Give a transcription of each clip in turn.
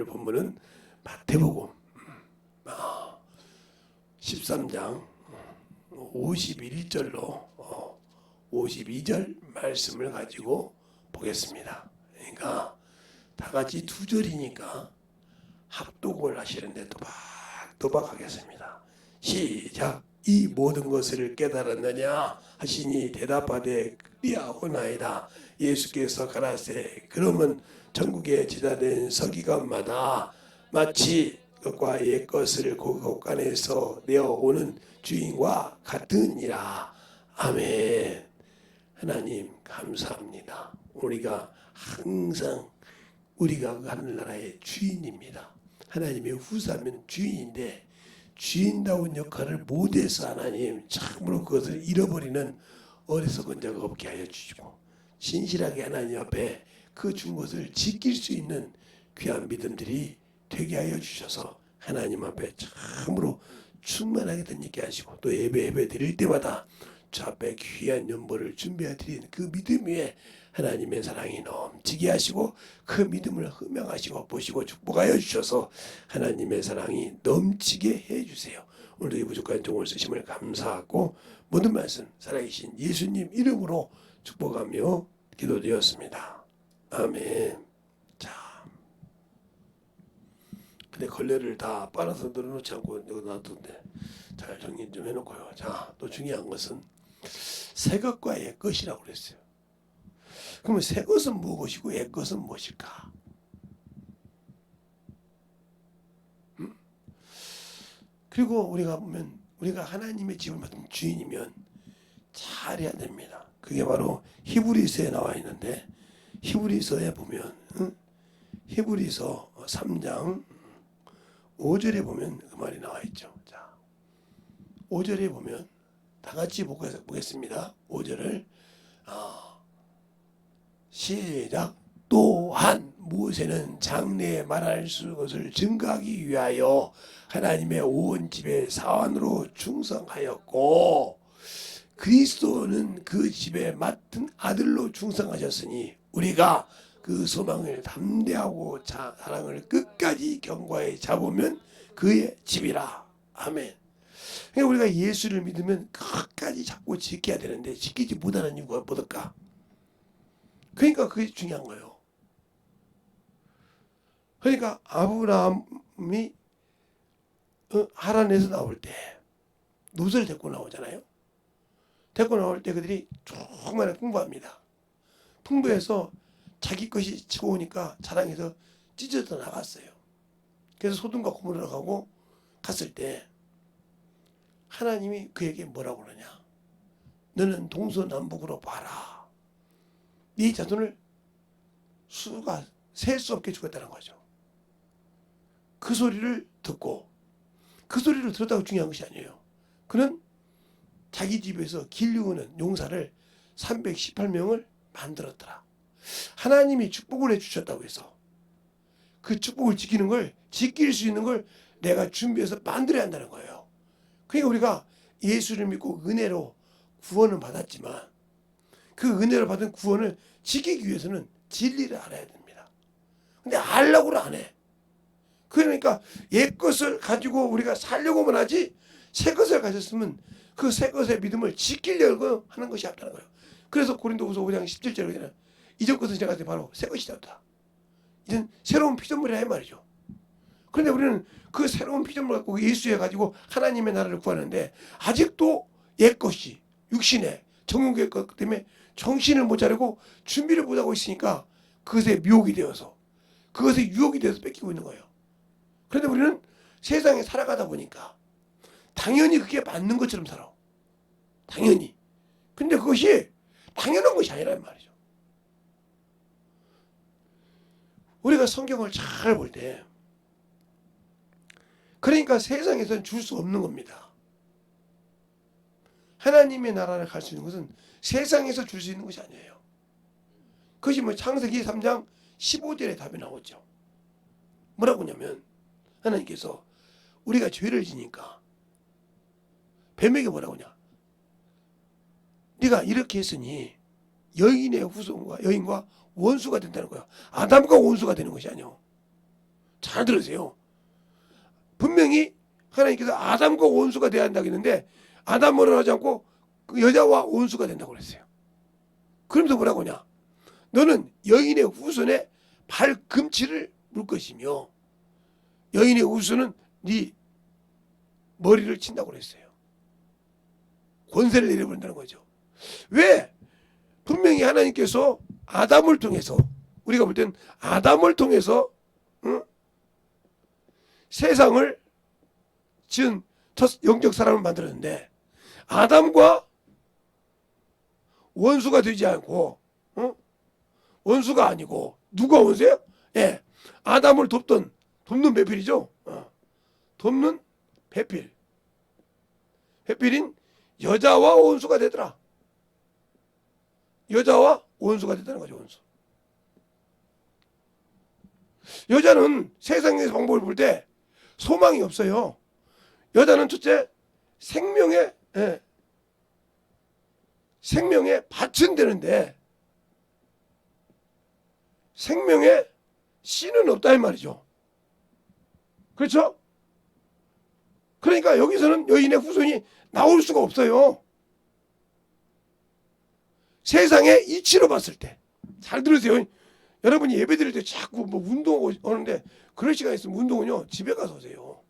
오늘 본문은 마태복음 13장 51절로 52절 말씀을 가지고 보겠습니다. 그러니까 다 같이 두 절이니까 합독을 하시는데 또박또박 하겠습니다. 시작. 이 모든 것을 깨달았느냐 하시니 대답하되 그리하오나이다. 예수께서 가라사대 그러면 전국에 제자된 서기관마다 마치 것과 옛 것을 곳간에서 내어오는 주인과 같으니라. 아멘. 하나님 감사합니다. 우리가 항상 우리가 하늘나라의 주인입니다. 하나님의 후사면 주인인데 주인다운 역할을 못해서 하나님 참으로 그것을 잃어버리는 어리석은 자가 없게 하여 주시고 신실하게 하나님 앞에 그 준 것을 지킬 수 있는 귀한 믿음들이 되게 하여 주셔서 하나님 앞에 참으로 충만하게 던지게 하시고 또 예배 드릴 때마다 주 앞에 귀한 연보를 준비해 드린 그 믿음 위에 하나님의 사랑이 넘치게 하시고 그 믿음을 흠명하시고 보시고 축복하여 주셔서 하나님의 사랑이 넘치게 해주세요. 오늘도 이 부족한 종을 쓰심을 감사하고 모든 말씀 살아계신 예수님 이름으로 축복하며 기도드렸습니다. 아멘. 자, 근데 걸레를 다 빨아서 늘어놓지 않고 여기 놔뒀는데 잘 정리 좀 해놓고요. 자, 또 중요한 것은 새 것과 옛 것이라고 그랬어요. 그러면 새 것은 무엇이고 옛 것은 무엇일까? 그리고 우리가 보면 우리가 하나님의 집을 맡은 주인이면 잘해야 됩니다. 그게 바로 히브리서에 나와 있는데 히브리서에 보면 히브리서 3장 5절에 보면 그 말이 나와 있죠. 자, 5절에 보면 다 같이 보겠습니다. 5절을 시작. 또한 모세는 장래에 말할 것을 증거하기 위하여 하나님의 온 집의 사원으로 충성하였고 그리스도는 그 집에 맡은 아들로 충성하셨으니 우리가 그 소망을 담대하고 사랑을 끝까지 견고하게 잡으면 그의 집이라. 아멘. 그러니까 우리가 예수를 믿으면 끝까지 잡고 지켜야 되는데 지키지 못하는 이유가 뭘까? 그러니까 그게 중요한 거예요. 그러니까 아브라함이 하란에서 나올 때 롯을 데리고 나오잖아요. 데리고 나올 때 그들이 정말 풍부합니다. 풍부해서 자기 것이 치고 오니까 자랑해서 찢어져 나갔어요. 그래서 소돔과 고모라로 가고 갔을 때 하나님이 그에게 뭐라고 그러냐? 너는 동서남북으로 봐라. 네 자손을 수가 셀 수 없게 주겠다는 거죠. 그 소리를 듣고 그 소리를 들었다고 중요한 것이 아니에요. 그는 자기 집에서 길르는 용사를 318명을 만들었더라. 하나님이 축복을 해주셨다고 해서 그 축복을 지키는 걸 지킬 수 있는 걸 내가 준비해서 만들어야 한다는 거예요. 그러니까 우리가 예수를 믿고 은혜로 구원을 받았지만 그 은혜를 받은 구원을 지키기 위해서는 진리를 알아야 됩니다. 근데 알려고는 안 해. 그러니까 옛 것을 가지고 우리가 살려고만 하지 새 것을 가졌으면 그 새 것의 믿음을 지키려고 하는 것이 없다는 거예요. 그래서 고린도후서 5장 17절에 그러잖아요. 이전 것은 제가 바로 새 것이다. 이젠 새로운 피조물이라 이 말이죠. 그런데 우리는 그 새로운 피조물 갖고 예수에 가지고 하나님의 나라를 구하는데 아직도 옛 것이 육신의 정욕의 것 때문에 정신을 못 차리고 준비를 못하고 있으니까 그것에 미혹이 되어서 그것에 유혹이 되어서 뺏기고 있는 거예요. 그런데 우리는 세상에 살아가다 보니까 당연히 그게 맞는 것처럼 살아. 당연히. 근데 그것이 당연한 것이 아니란 말이죠. 우리가 성경을 잘 볼 때 그러니까 세상에서는 줄 수 없는 겁니다. 하나님의 나라를 갈 수 있는 것은 세상에서 줄 수 있는 것이 아니에요. 그것이 뭐 창세기 3장 15절에 답이 나오죠. 뭐라고 하냐면 하나님께서 우리가 죄를 지니까 뱀에게 뭐라고 하냐? 네가 이렇게 했으니 여인의 후손과 여인과 원수가 된다는 거야. 아담과 원수가 되는 것이 아니오. 잘 들으세요. 분명히 하나님께서 아담과 원수가 돼야 한다고 했는데 아담으로 하지 않고 그 여자와 원수가 된다고 그랬어요. 그러면서 뭐라고 하냐? 너는 여인의 후손에 발금치를 물 것이며 여인의 후손은 네 머리를 친다고 그랬어요. 권세를 내려버린다는 거죠. 왜? 분명히 하나님께서 아담을 통해서 우리가 볼 때는 아담을 통해서 세상을 지은 첫 영적 사람을 만들었는데 아담과 원수가 되지 않고 원수가 아니고 누가 원수예요? 예, 아담을 돕는 배필이죠. 돕는 배필. 배필인 여자와 원수가 되더라. 여자와 원수가 됐다는 거죠. 원수. 여자는 세상에서 방법을 볼 때 소망이 없어요. 여자는 첫째 생명에 밭은 되는데 생명에 씨는 없다 이 말이죠. 그렇죠? 그러니까 여기서는 여인의 후손이 나올 수가 없어요. 세상의 이치로 봤을 때. 잘 들으세요. 여러분이 예배 드릴 때 자꾸 뭐 운동하고 오는데 그럴 시간 있으면 운동은요 집에 가서 하세요.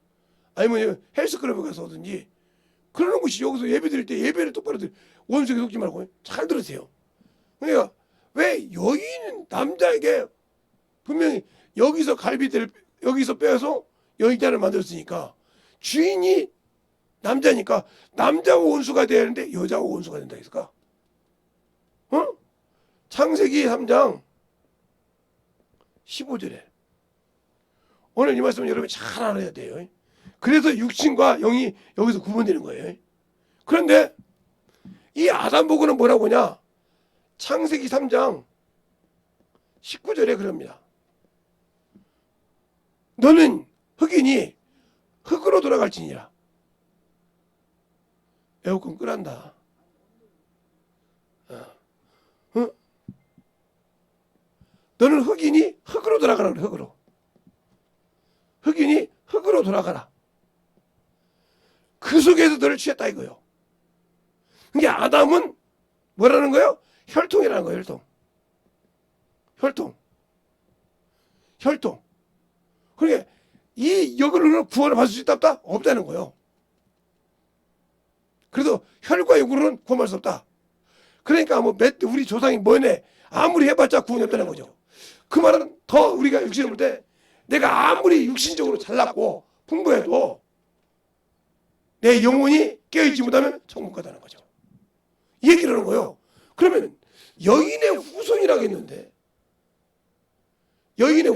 아니면 헬스클럽에 가서 하든지 그러는 것이 여기서 예배 드릴 때 예배를 똑바로 원수에게 속지 말고 잘 들으세요. 그러니까 왜 여인은 남자에게 분명히 여기서 갈비뼈를 여기서 빼서 여인자를 만들었으니까 주인이 남자니까 남자가 원수가 돼야 하는데 여자가 원수가 된다 했을까? 창세기 3장 15절에 오늘 이 말씀은 여러분이 잘 알아야 돼요. 그래서 육신과 영이 여기서 구분되는 거예요. 그런데 이 아담 보고는 뭐라고 하냐? 창세기 3장 19절에 그럽니다. 너는 흑인이 흙으로 돌아갈지니라. 에어컨 끄란다. 너는 흑인이 흙으로 돌아가라 그래. 흙으로. 흑인이 흙으로 돌아가라. 그 속에서 너를 취했다 이거요. 그러니까 아담은 뭐라는 거예요? 혈통이라는 거예요. 혈통. 그러니까 이 역으로는 구원을 받을 수 있다 없다? 없다는 거예요. 그래도 혈과 육으로는 구원할 수 없다. 그러니까 뭐 우리 조상이 뭐네 아무리 해봤자 구원이 없다는 거죠. 그 말은 더 우리가 육신을 볼 때 내가 아무리 육신적으로 잘났고 풍부해도 내 영혼이 깨어있지 못하면 천국 가다는 거죠. 이 얘기를 하는 거예요. 그러면 여인의 후손이라고 했는데 여인의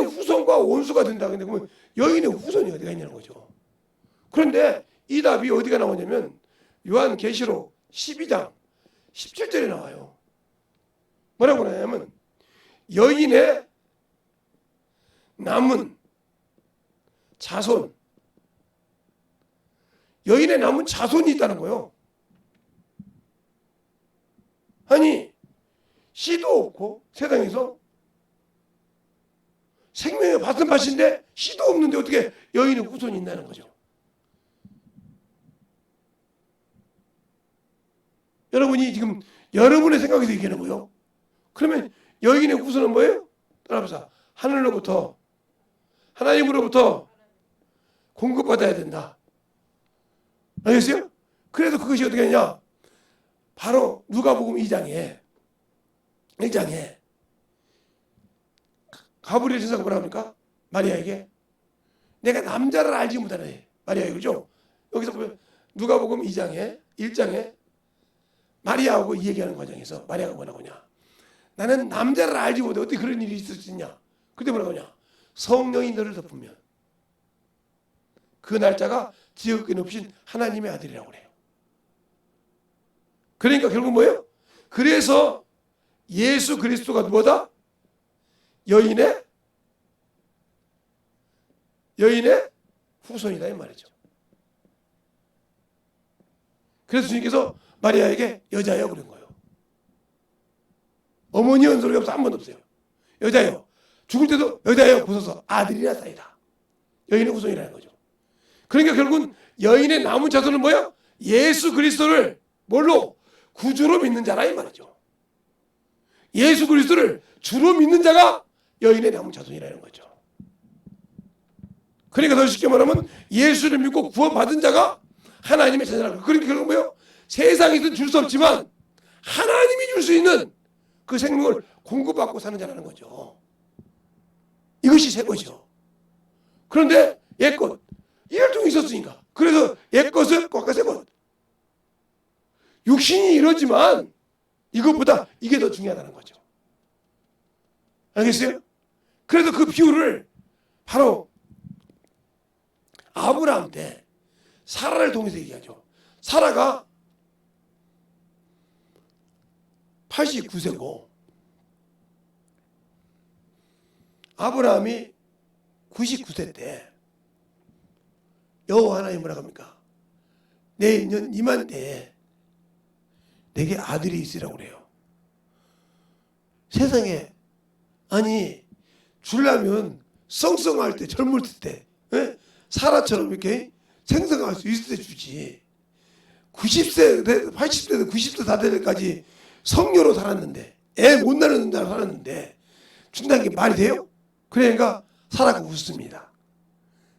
후손과 원수가 된다고 했는데 그러면 여인의 후손이 어디가 있냐는 거죠. 그런데 이 답이 어디가 나오냐면 요한계시록 12장 17절에 나와요. 뭐라고 하냐면 여인의 남은 자손 여인의 남은 자손이 있다는 거예요. 아니 씨도 없고 세상에서 생명의 밭은 밭인데 씨도 없는데 어떻게 여인의 후손이 있다는 거죠. 여러분이 지금 여러분의 생각에서 얘기하는 거예요. 그러면 여인의 후손은 뭐예요? 따라보자. 하늘로부터 하나님으로부터 공급받아야 된다. 알겠어요? 그래서 그것이 어떻게 하냐? 바로 누가복음 1장에 가브리엘 천사가 뭐라 합니까? 마리아에게 내가 남자를 알지 못하네. 마리아에게 그죠? 여기서 보면 누가복음 1장에 마리아하고 이 얘기하는 과정에서 마리아가 뭐라고 하냐? 나는 남자를 알지 못해. 어떻게 그런 일이 있을 수 있냐? 그때 뭐라고 하냐? 성령이 너를 덮으면 그 날짜가 지극히 높으신 하나님의 아들이라고 그래요. 그러니까 결국 뭐예요? 그래서 예수 그리스도가 뭐다? 여인의 후손이다 이 말이죠. 그래서 주님께서 마리아에게 여자여 그런 거예요. 어머니 연소리가 없어 한 번도 없어요. 여자여 죽을 때도 여기다 부숴서 아들이 낳았다이다. 여인의 후손이라는 거죠. 그러니까 결국은 여인의 남은 자손은 뭐야? 예수 그리스도를 뭘로? 구주로 믿는 자라 이 말이죠. 예수 그리스도를 주로 믿는 자가 여인의 남은 자손이라는 거죠. 그러니까 더 쉽게 말하면 예수를 믿고 구원받은 자가 하나님의 자녀라고. 그러니까 결국 뭐예요? 세상에서는 줄 수 없지만 하나님이 줄 수 있는 그 생명을 공급받고 사는 자라는 거죠. 이것이 새 것이죠. 그런데 옛것 이혈통이 있었으니까 그래서 옛것을 꽉까 새 것 육신이 이러지만 이것보다 이게 더 중요하다는 거죠. 알겠어요? 그래서 그 비유를 바로 아브라함 때 사라를 통해서 얘기하죠. 사라가 89세고 아브라함이 99세 때 여호와 하나님이 뭐라고 합니까? 내년 이맘때에 내게 아들이 있으라고 그래요. 세상에 아니 주려면 썽썽할 때 젊을 때 에? 사라처럼 이렇게 생성할 수 있을 때 주지. 90세 80세도 90세 다 될 때까지 성녀로 살았는데 애 못 낳는 날 살았는데 준다는 게 말이 돼요? 그러니까 사라가 웃습니다.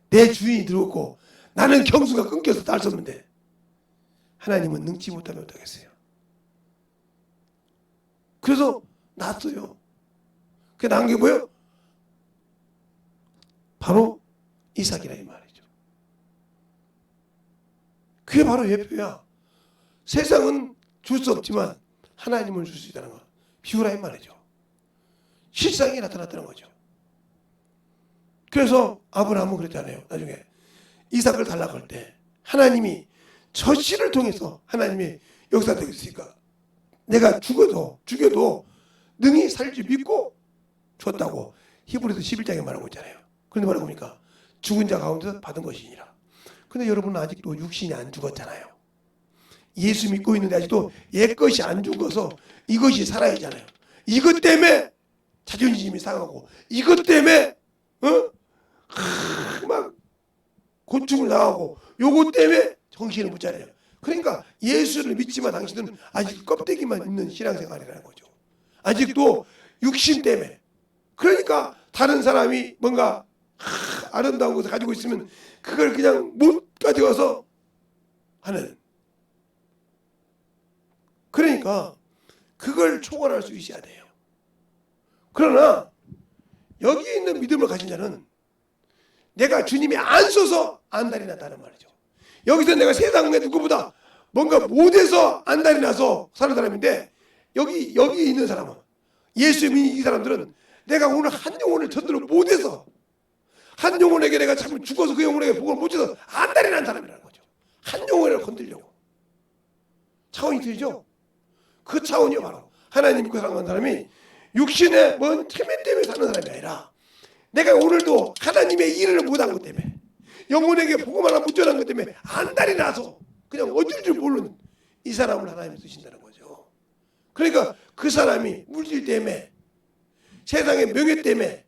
내 주인이 들어오고 나는 경수가 끊겨서 딸 수 없는데 하나님은 능치 못하면 어떡하겠어요? 그래서 낳았어요. 그 낳은 게 뭐예요? 바로 이삭이라 이 말이죠. 그게 바로 예표야. 세상은 줄 수 없지만 하나님은 줄 수 있다는 거. 비유라 이 말이죠. 실상이 나타났다는 거죠. 그래서 아브라함은 그랬잖아요. 나중에 이삭을 달라고 할 때 하나님이 저 씨를 통해서 하나님이 역사가 되겠으니까 내가 죽여도 능히 살 줄 믿고 줬다고 히브리서 11장에 말하고 있잖아요. 그런데 뭐라고 합니까? 죽은 자 가운데서 받은 것이니라. 근데 여러분은 아직도 육신이 안 죽었잖아요. 예수 믿고 있는데 아직도 옛것이 안 죽어서 이것이 살아있잖아요. 이것 때문에 자존심이 상하고 이것 때문에 막 고충을 당하고 요것 때문에 정신을 못 차려요. 그러니까 예수를 믿지만 당신은 아직 껍데기만 있는 신앙생활이라는 거죠. 아직도 육신 때문에. 그러니까 다른 사람이 뭔가 아름다운 것을 가지고 있으면 그걸 그냥 못 가져가서 하는. 그러니까 그걸 초월할 수 있어야 돼요. 그러나 여기 있는 믿음을 가진 자는 내가 주님이 안 써서 안달이 났다는 말이죠. 여기서 내가 세상에 누구보다 뭔가 못해서 안달이 나서 사는 사람인데 여기 있는 사람은 예수 믿는 이 사람들은 내가 오늘 한 영혼을 전도를 못해서 한 영혼에게 내가 참 죽어서 그 영혼에게 복을 못 줘서 안달이 난 사람이라는 거죠. 한 영혼을 건드리려고. 차원이 틀리죠? 그 차원이요 바로 하나님 믿고 살아가는 사람이 육신의 뭔 체면 때문에 사는 사람이 아니라 내가 오늘도 하나님의 일을 못한 것 때문에 영혼에게 복음 하나 못 전한 것 때문에 안달이 나서 그냥 어쩔 줄 모르는 이 사람을 하나님이 쓰신다는 거죠. 그러니까 그 사람이 물질 때문에 세상의 명예 때문에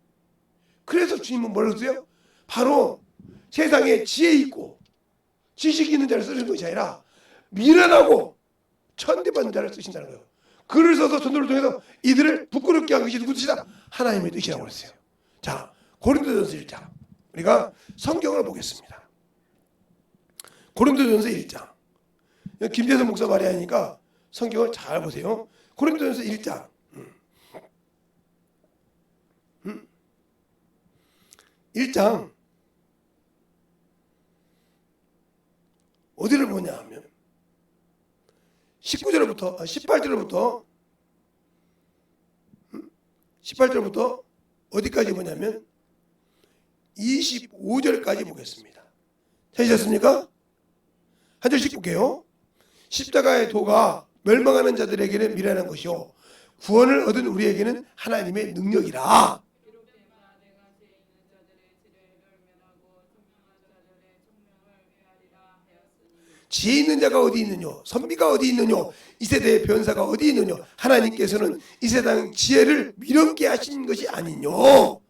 그래서 주님은 뭐라고 써요? 바로 세상에 지혜 있고 지식이 있는 자를 쓰시는 것이 아니라 미련하고 천대받는 자를 쓰신다는 거예요. 글을 써서 전도를 통해서 이들을 부끄럽게 한 것이 누구 뜻이다? 하나님의 뜻이라고 그랬어요. 자, 고린도전서 1장 우리가 성경을 보겠습니다. 고린도전서 1장 김재선 목사 말이 아니니까 성경을 잘 보세요. 고린도전서 1장 1장 어디를 보냐 하면 18절부터 어디까지 보냐면 25절까지 보겠습니다. 찾으셨습니까? 한 절씩 볼게요. 십자가의 도가 멸망하는 자들에게는 미련한 것이요 구원을 얻은 우리에게는 하나님의 능력이라. 지혜 있는 자가 어디 있느뇨? 선비가 어디 있느뇨? 이 세대의 변사가 어디 있느뇨? 하나님께서는 이 세상 지혜를 미련케 하신 것이 아니뇨.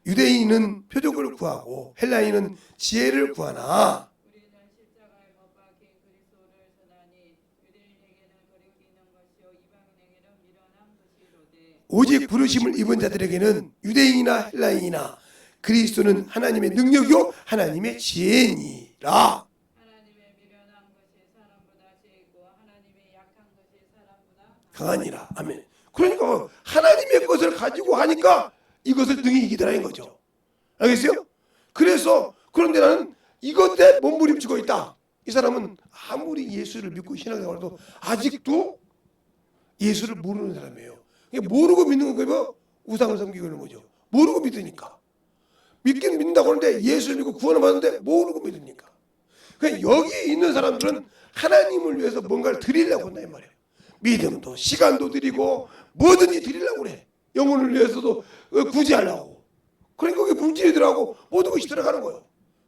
유대인은 표적을 구하고 헬라인은 지혜를 구하나 우리는 십자가에 못 박힌 그리스도를 선하니 유대인에게는 거리낌 있는 것이요 이방인에게는 미련한 것이로되 오직 부르심을 입은 자들에게는 유대인이나 헬라인이나 그리스도는 하나님의 능력이요 하나님의 지혜니라. 하나님의 미련한 것이 사람보다 지혜있고 하나님의 약한 것이 사람보다 강하니라. 아멘. 그러니까 하나님의 것을 가지고 하니까 이것을 능히 이기더라는 거죠. 알겠어요? 그래서 그런데 나는 이것에 몸부림치고 있다. 이 사람은 아무리 예수를 믿고 신앙생활을 해도 아직도 예수를 모르는 사람이에요. 모르고 믿는 거고 우상을 섬기고 있는 거죠. 모르고 믿으니까. 믿긴 믿는다고 하는데 예수를 믿고 구원을 받는데 모르고 믿으니까. 그러니까 여기 있는 사람들은 하나님을 위해서 뭔가를 드리려고 한다 이 말이에요. 믿음도 시간도 드리고 뭐든지 드리려고 그래. 영혼을 위해서도 구제하려고. 그러니까 그게 물질이더라고 모든 것이 들어가는 거예요.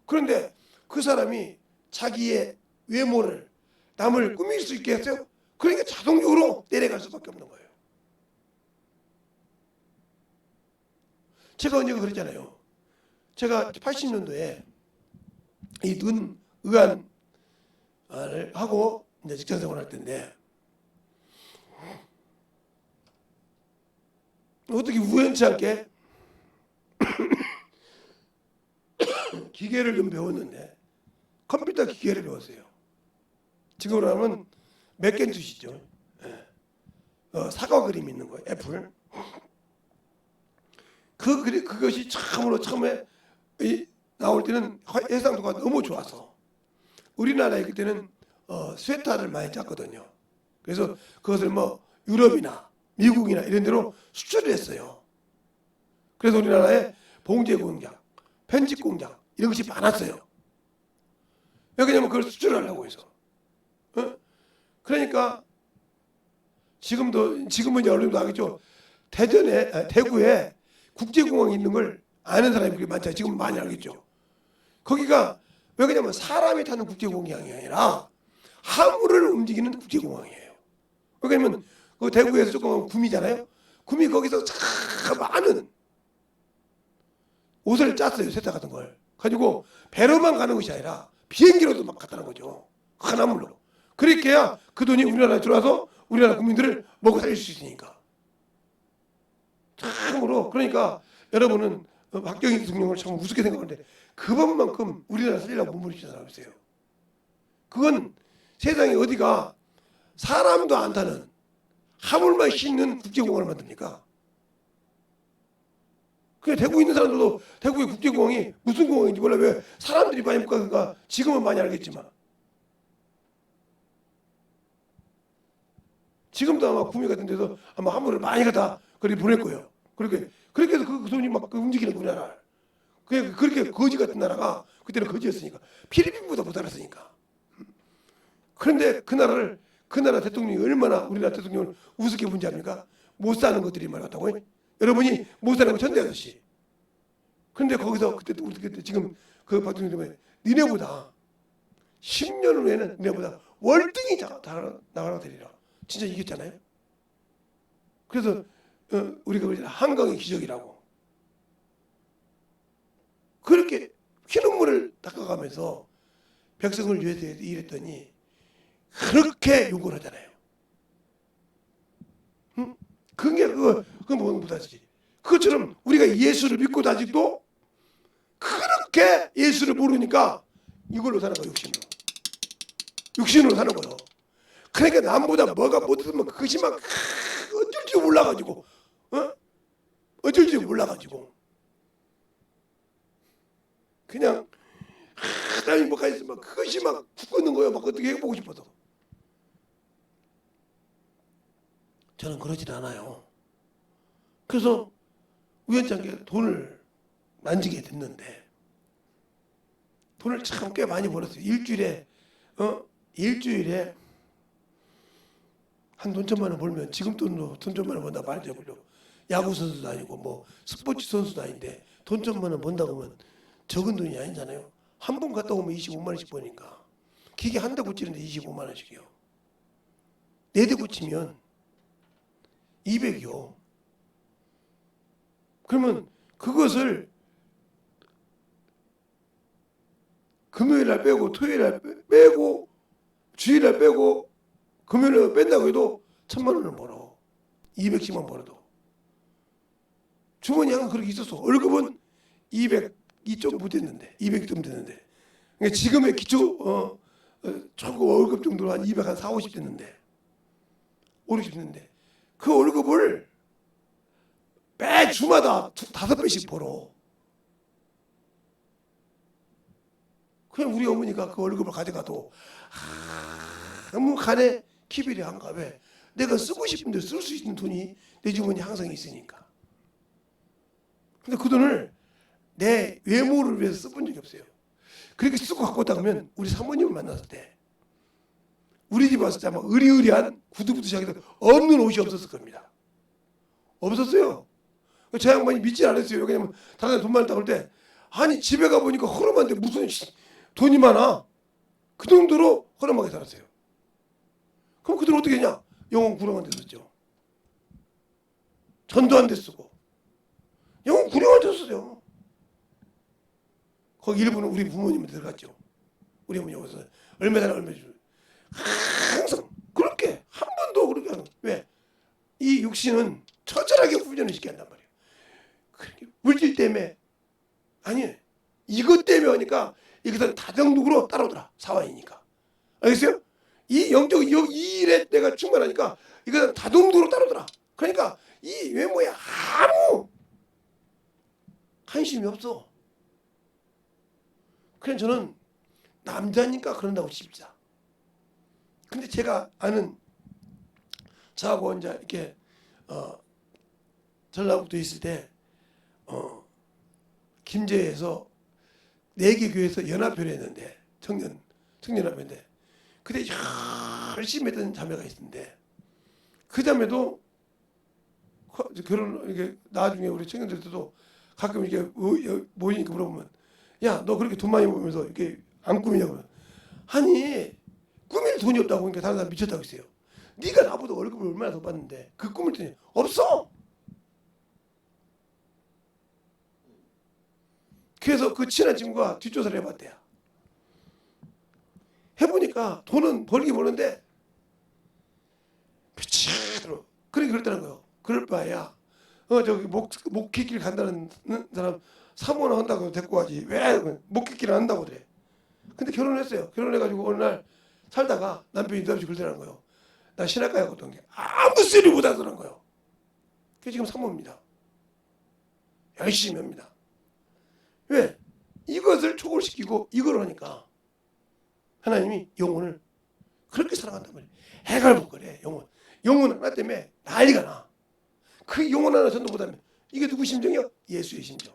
그런데 그 사람이 자기의 외모를 남을 꾸밀 수 있게 했어요. 그러니까 자동적으로 내려갈 수밖에 없는 거예요. 제가 언제 그랬잖아요. 제가 80년도에 이 눈 의안을 하고 이제 직장생활 할 때인데 어떻게 우연치 않게 기계를 좀 배웠는데 컴퓨터 기계를 배웠어요. 지금으로 하면 맥켄투시죠. 사과 그림 있는 거예요. 애플. 그것이 처음에 나올 때는 해상도가 너무 좋아서 우리나라에 그때는 스웨터를 많이 짰거든요. 그래서 그것을 뭐 유럽이나 미국이나 이런 데로 수출을 했어요. 그래서 우리나라에 봉제 공장, 편집 공장 이런 것이 많았어요. 왜냐면 그걸 수출을 하려고 해서. 그러니까 지금은 여러분도 알겠죠. 대구에 국제공항이 있는 걸 아는 사람이 그렇게 많지 않아요. 지금 많이 알겠죠. 거기가 왜 그러냐면 사람이 타는 국제공항이 아니라 화물을 움직이는 국제공항이에요. 왜냐면 그 대구에서 조금 구미잖아요. 구미 거기서 참 많은 옷을 짰어요. 세탁 같은 걸. 가지고 배로만 가는 것이 아니라 비행기로도 막 갔다는 거죠. 하나물로. 그렇게 해야 그 돈이 우리나라에 들어와서 우리나라 국민들을 먹고 살릴 수 있으니까. 참으로 그러니까 여러분은 박정희 대통령을 참 우습게 생각하는데 그것만큼 우리나라 살리려고 몸부림치는 사람이 있어요. 그건 세상에 어디가 사람도 안 타는 화물만 싣는 국제공항을 만듭니까? 그 대구에 있는 사람들도 대구의 국제공항이 무슨 공항인지 몰라. 왜 사람들이 많이 못 가니까 지금은 많이 알겠지만 지금도 아마 구미 같은 데서 아마 화물을 많이 갖다 그렇게 보낼 거예요. 그렇게 해서 그 돈이 막 움직이는 우리나라. 그렇게 거지 같은 나라가 그때는 거지였으니까 필리핀보다 못 알았으니까. 그런데 그 나라 대통령이 얼마나 우리나라 대통령을 우습게 본지 압니까? 못 사는 것들이 말았다고요. 여러분이 못 사는 건 천대 아저씨. 그런데 거기서 그때 지금 그 박정희 때문에 니네보다 10년 후에는 니네보다 월등히 나가라 되리라. 진짜 이겼잖아요. 그래서 우리가 한강의 기적이라고 그렇게 피눈물을 닦아가면서 백성을 위해서 일했더니 그렇게 욕을 하잖아요. 응? 그건 못하지. 그것처럼 우리가 예수를 믿고 아직도 그렇게 예수를 모르니까 이걸로 사는 거예요. 육신으로 사는 거예요. 그러니까 남보다 뭐가 못하면 그것이 막 어쩔 줄 몰라가지고 어쩔 줄 몰라가지고 그냥 하나님 뭐가 있으면 그것이 막 죽겠는 거예요. 막 어떻게 해보고 싶어서. 저는 그러질 않아요. 그래서 우연찮게 돈을 만지게 됐는데 돈을 참 꽤 많이 벌었어요. 일주일에 한 돈 천만 원 벌면 지금 돈으로 돈 천만 원 번다 말이죠. 야구 선수도 아니고 뭐 스포츠 선수도 아닌데 돈 천만 원 번다고 하면 적은 돈이 아니잖아요. 한 번 갔다 오면 25만 원씩 버니까 기계 한 대 고치는데 25만 원씩이요. 네 대 고치면 200이요. 그러면 그것을 금요일 날 빼고 토요일 날 빼고 주일 날 빼고 금요일 날 뺀다고 해도 1,000만 원을 벌어. 200씩만 벌어도. 주머니 항상 그렇게 있었어. 월급은 200이 좀 못했는데 200이 좀 됐는데 그러니까 지금의 기초 초급 월급 정도로 한 200, 한 4, 50 됐는데 5, 60 됐는데 그 월급을 매 주마다 5배씩 벌어. 그냥 우리 어머니가 그 월급을 가져가도 아무 간에 기별이 안 가. 왜? 내가 쓰고 싶은데 쓸 수 있는 돈이 내 주머니에 항상 있으니까. 근데 그 돈을 내 외모를 위해서 써본 적이 없어요. 그렇게 쓰고 갖고 왔다 그러면 우리 사모님을 만났을 때 우리 집 왔을 때 아마 으리으리한 구두부두시하게 없는 옷이 없었을 겁니다. 없었어요. 저 양반이 믿지 않았어요. 왜냐면 다른 돈 많다고 할 때 아니 집에 가보니까 허름한데 무슨 돈이 많아. 그 정도로 허름하게 살았어요. 그럼 그 돈 어떻게 했냐? 영혼 구령한 데 썼죠. 전도한 데 쓰고 영혼 구령한 데 썼어요. 거기 일부는 우리 부모님한테 들어갔죠. 우리 어머니 오셔서 얼마 달라 얼마 주 항상 그렇게 한 번도 그렇게 하는. 왜? 이 육신은 처절하게 훈련을 시켜야 한단 말이에요. 그렇게 물질 때문에 아니 이것 때문에 하니까 이것은 다정룩으로 따라오더라. 사와이니까. 알겠어요? 이 영적 이 일에 내가 충만하니까 이것은 다정룩으로 따라오더라. 그러니까 이 외모에 아무 관심이 없어. 그냥 저는 남자니까 그런다고 칩시다. 근데 제가 아는 저하고 이제 이렇게 전라북도에 있을 때 김제에서 4개 교회에서 연합회를 했는데 청년연합회인데 그때 열심히 했던 자매가 있는데 그 자매도 결혼 이렇게 나중에 우리 청년들도 가끔 이렇게 모이니까 물어보면 야 너 그렇게 돈 많이 모으면서 이렇게 안 꾸미냐고. 아니 꾸밀 돈이 없다고. 그러니까 다른 사람 미쳤다고 했어요. 네가 나보다 월급을 얼마나 더 받는데 그 꾸밀 돈이 없어. 그래서 그 친한 친구가 뒷조사를 해봤대요. 해보니까 돈은 벌긴 버는데 미치도록 그러니까 그랬다는 거예요. 그럴 바에야 저기 목회길 간다는 사람 사모나 한다고 데리고 가지. 왜 목회길을 한다고 그래. 근데 결혼했어요. 결혼해가지고 어느 날 살다가 남편이 느닷없이 그러더라는 거예요. 나 신학과에 갔던 게 아무 소리 못 하더라는 거예요. 그게 지금 사모입니다. 열심히 합니다. 왜? 이것을 초월시키고 이걸 하니까 하나님이 영혼을 그렇게 사랑한단 말이에요. 해갈복거래 영혼. 영혼 하나 때문에 난리가 나. 그 영혼 하나 전도 못하면 이게 누구 심정이요? 예수의 심정.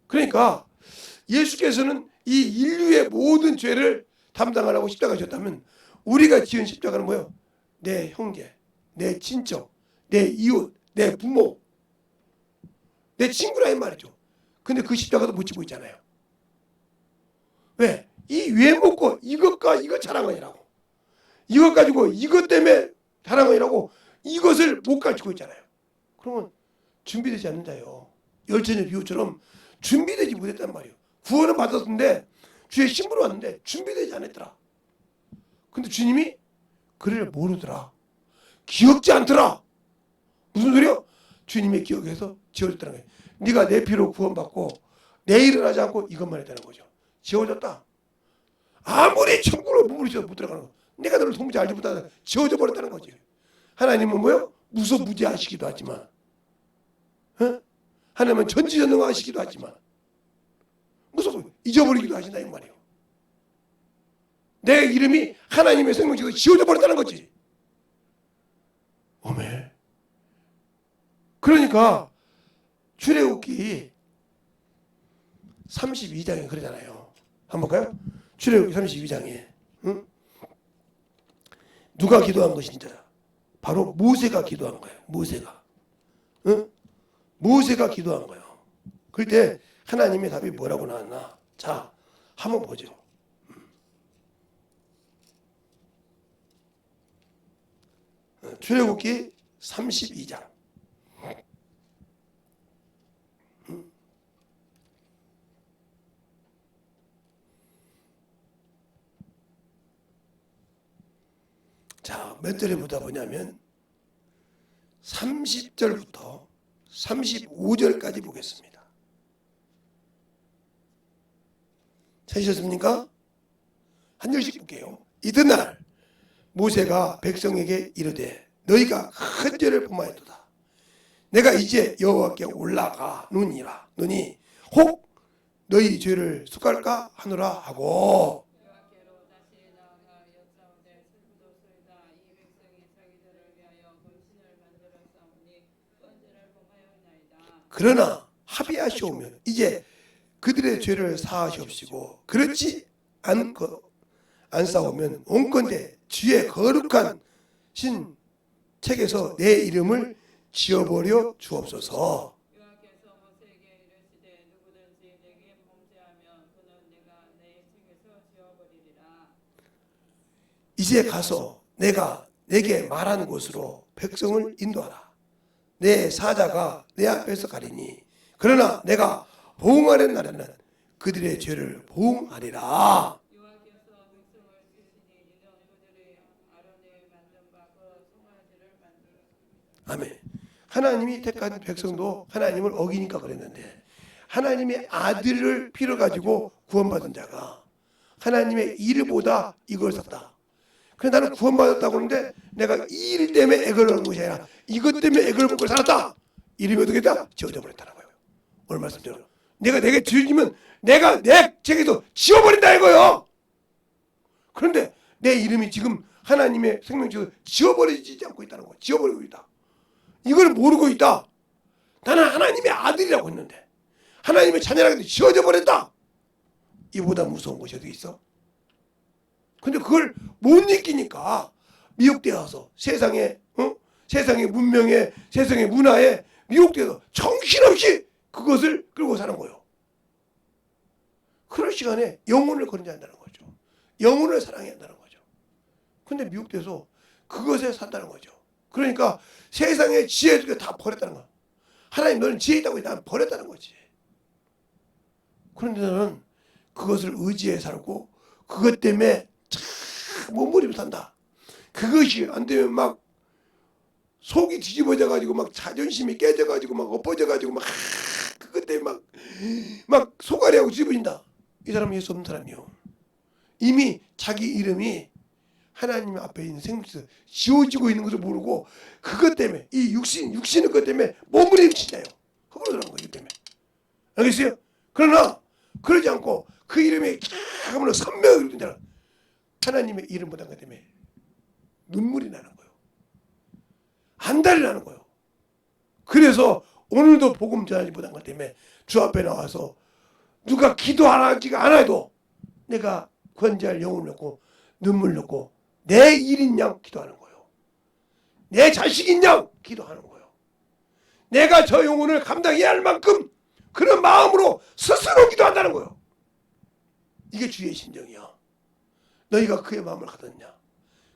그러니까 예수께서는 이 인류의 모든 죄를 담당하라고 십자가 졌다면 우리가 지은 십자가는 뭐예요? 내 형제, 내 친척, 내 이웃, 내 부모, 내 친구라 이 말이죠. 근데 그 십자가도 못 지고 있잖아요. 왜? 이 외모고 이것과 이것 자랑하느라고. 이것 가지고 이것 때문에 자랑하느라고 이것을 못 가지고 있잖아요. 그러면 준비되지 않는 자요. 열처녀 비유처럼 준비되지 못했단 말이에요. 구원은 받았는데 주의 신부로 왔는데 준비되지 않았더라. 근데 주님이 그를 모르더라. 기억지 않더라. 무슨 소리야? 주님의 기억에서 지워졌다는 거예요. 네가 내 피로 구원받고 내 일을 하지 않고 이것만 했다는 거죠. 지워졌다. 아무리 천국으로 머무르셔도 못 들어가는 거. 내가 너를 도무지 알지 못하다 지워져 버렸다는 거지. 하나님은 뭐요? 무소부지하시기도 하지만 하나님은 전지전능하시기도 하지만 무슨 잊어버리기도 하신다 이 말이에요. 내 이름이 하나님의 생명책에서 지워져 버렸다는 거지. 오메. 그러니까 출애굽기 32장에 그러잖아요. 한번 볼까요? 출애굽기 32장에 누가 기도한 것인지 바로 모세가 기도한 거예요. 모세가 기도한 거예요. 그럴 때 하나님의 답이 뭐라고 나왔나? 자, 한번 보죠. 출애굽기 32장. 자, 몇 절에 보다 보냐면 30절부터 35절까지 보겠습니다. 찾으셨습니까? 한 절씩 볼게요. 이튿날 모세가 백성에게 이르되 너희가 큰 죄를 범하였도다. 내가 이제 여호와께 올라가노니라. 너니 혹 너희 죄를 숙할까 하노라 하고, 여호와께로 다시 나아가 여짜오되 슬프도소이다. 이 백성이 자기들을 위하여 검신을 만들었사오니 큰 죄를 범하였나이다. 그러나 합의하시오면 이제 그들의 죄를 사하시옵시고 그렇지 않사오면 온건대 주의 거룩한 신 책에서 내 이름을 지워버려 주옵소서. 여호와께서 모세에게 이르시되 누구든지 내게 범죄하면 그는 내가 내 책에서 지워버리리라. 이제 가서 내가 내게 말한 곳으로 백성을 인도하라. 내 사자가 내 앞에서 가리니 그러나 내가 보응하는 날에는 그들의 죄를 보응하리라. 여호와께서 백성을 치시니 이는 그들이 아론의 만든 바 그 송아지를 만들었습니다. 아멘. 하나님이 택한 백성도 하나님을 어기니까 그랬는데, 하나님의 아들을 피를 가지고 구원받은 자가 하나님의 일보다 이걸 썼다. 그래 나는 구원받았다고 하는데 내가 이 일 때문에 애걸 먹는 것이 아니라 이것 때문에 애걸 먹고 살았다. 이름이 어떻게 됐다? 지워져 버렸다는 거예요. 오늘 말씀대로 내가 내게 지어지면 내가 내 책에서 지워버린다 이거예요. 그런데 내 이름이 지금 하나님의 생명책에서 지워버리지 않고 있다는 거예요. 지워버리고 있다. 이걸 모르고 있다. 나는 하나님의 아들이라고 했는데 하나님의 자녀라고 지워져 버렸다. 이보다 무서운 것이 어디 있어? 근데 그걸 못 느끼니까 미혹되어서 세상의 문명에, 세상의 문화에 미혹되어서 정신없이 그것을 끌고 사는 거예요. 그럴 시간에 영혼을 건져야 한다는 거죠. 영혼을 사랑해야 한다는 거죠. 근데 미혹돼서 그것에 산다는 거죠. 그러니까 세상의 지혜를 다 버렸다는 거야. 하나님 너는 지혜 있다고 난 버렸다는 거지. 그런데 나는 그것을 의지해 살고 그것 때문에 참 몸부림을 산다. 그것이 안 되면 막 속이 뒤집어져 가지고 막 자존심이 깨져 가지고 막 엎어져 가지고 막 그것 때문에 막 소가리하고 뒤집어진다. 이 사람은 예수 없는 사람이요. 이미 자기 이름이 하나님 앞에 있는 생명에서 지워지고 있는 것을 모르고 그것 때문에 이 육신의 것 때문에 몸부림치잖아요. 허물어가는 거예요. 이 때문에. 알겠어요? 그러나 그러지 않고 그 이름이 참으로 선명하게 이루어진다. 하나님의 이름보다 그 때문에 눈물이 나는 거예요. 안달이 나는 거예요. 그래서 오늘도 복음 전하지 못한 것 때문에 주 앞에 나와서 누가 기도하지가 않아도 내가 권지할 영혼을 넣고 눈물 넣고 내 일인 양 기도하는 거예요. 내 자식인 양 기도하는 거예요. 내가 저 영혼을 감당해야 할 만큼 그런 마음으로 스스로 기도한다는 거예요. 이게 주의 심정이야. 너희가 그의 마음을 가졌냐.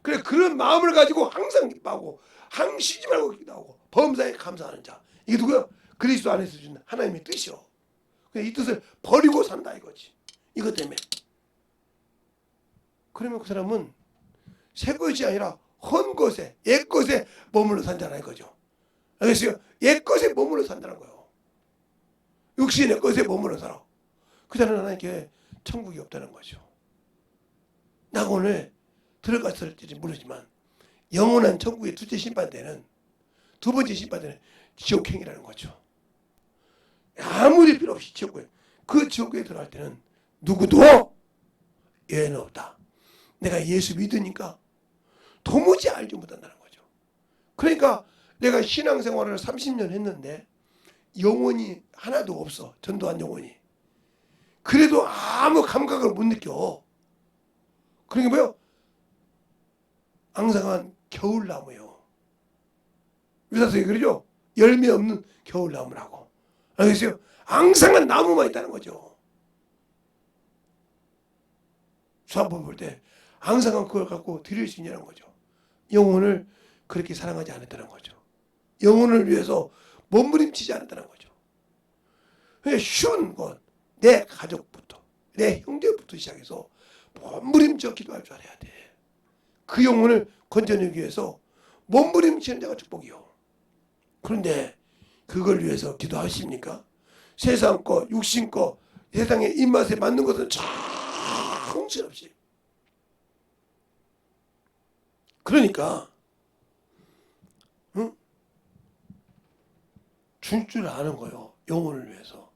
그래 그런 마음을 가지고 항상 기뻐하고 항상 쉬지 말고 기도하고 범사에 감사하는 자. 이게 누구야? 그리스도 안에서 주는 하나님의 뜻이요. 이 뜻을 버리고 산다 이거지. 이것 때문에. 그러면 그 사람은 새 것이 아니라 헌 것에 옛 것에 머물러 산다는 거죠. 알겠어요? 옛 것에 머물러 산다는 거예요. 육신의 것에 머물러 살아. 그 자는 하나님께 천국이 없다는 거죠. 낙원에 들어갔을지 모르지만 영원한 천국의 둘째 심판 때는 두 번째 심판 때는 지옥행이라는 거죠. 아무리 필요 없이 지옥에 그 지옥에 들어갈 때는 누구도 예외는 없다. 내가 예수 믿으니까 도무지 알지 못한다는 거죠. 그러니까 내가 신앙생활을 30년 했는데 영혼이 하나도 없어. 전도한 영혼이. 그래도 아무 감각을 못 느껴. 그런 게 뭐예요? 앙상한 겨울나무예요. 유사성이 그러죠? 열매 없는 겨울나무라고. 알겠어요? 앙상한 나무만 있다는 거죠. 수학법 볼 때 앙상한 그걸 갖고 드릴 수 있냐는 거죠. 영혼을 그렇게 사랑하지 않았다는 거죠. 영혼을 위해서 몸부림치지 않았다는 거죠. 쉬운 건 내 가족부터 내 형제부터 시작해서 몸부림쳐 기도할 줄 알아야 돼. 그 영혼을 건져내기 위해서 몸부림치는 자가 축복이요. 그런데 그걸 위해서 기도하십니까? 세상 거, 육신 거, 세상의 입맛에 맞는 것은 정신없이. 그러니까 줄 줄 아는 거요. 영혼을 위해서.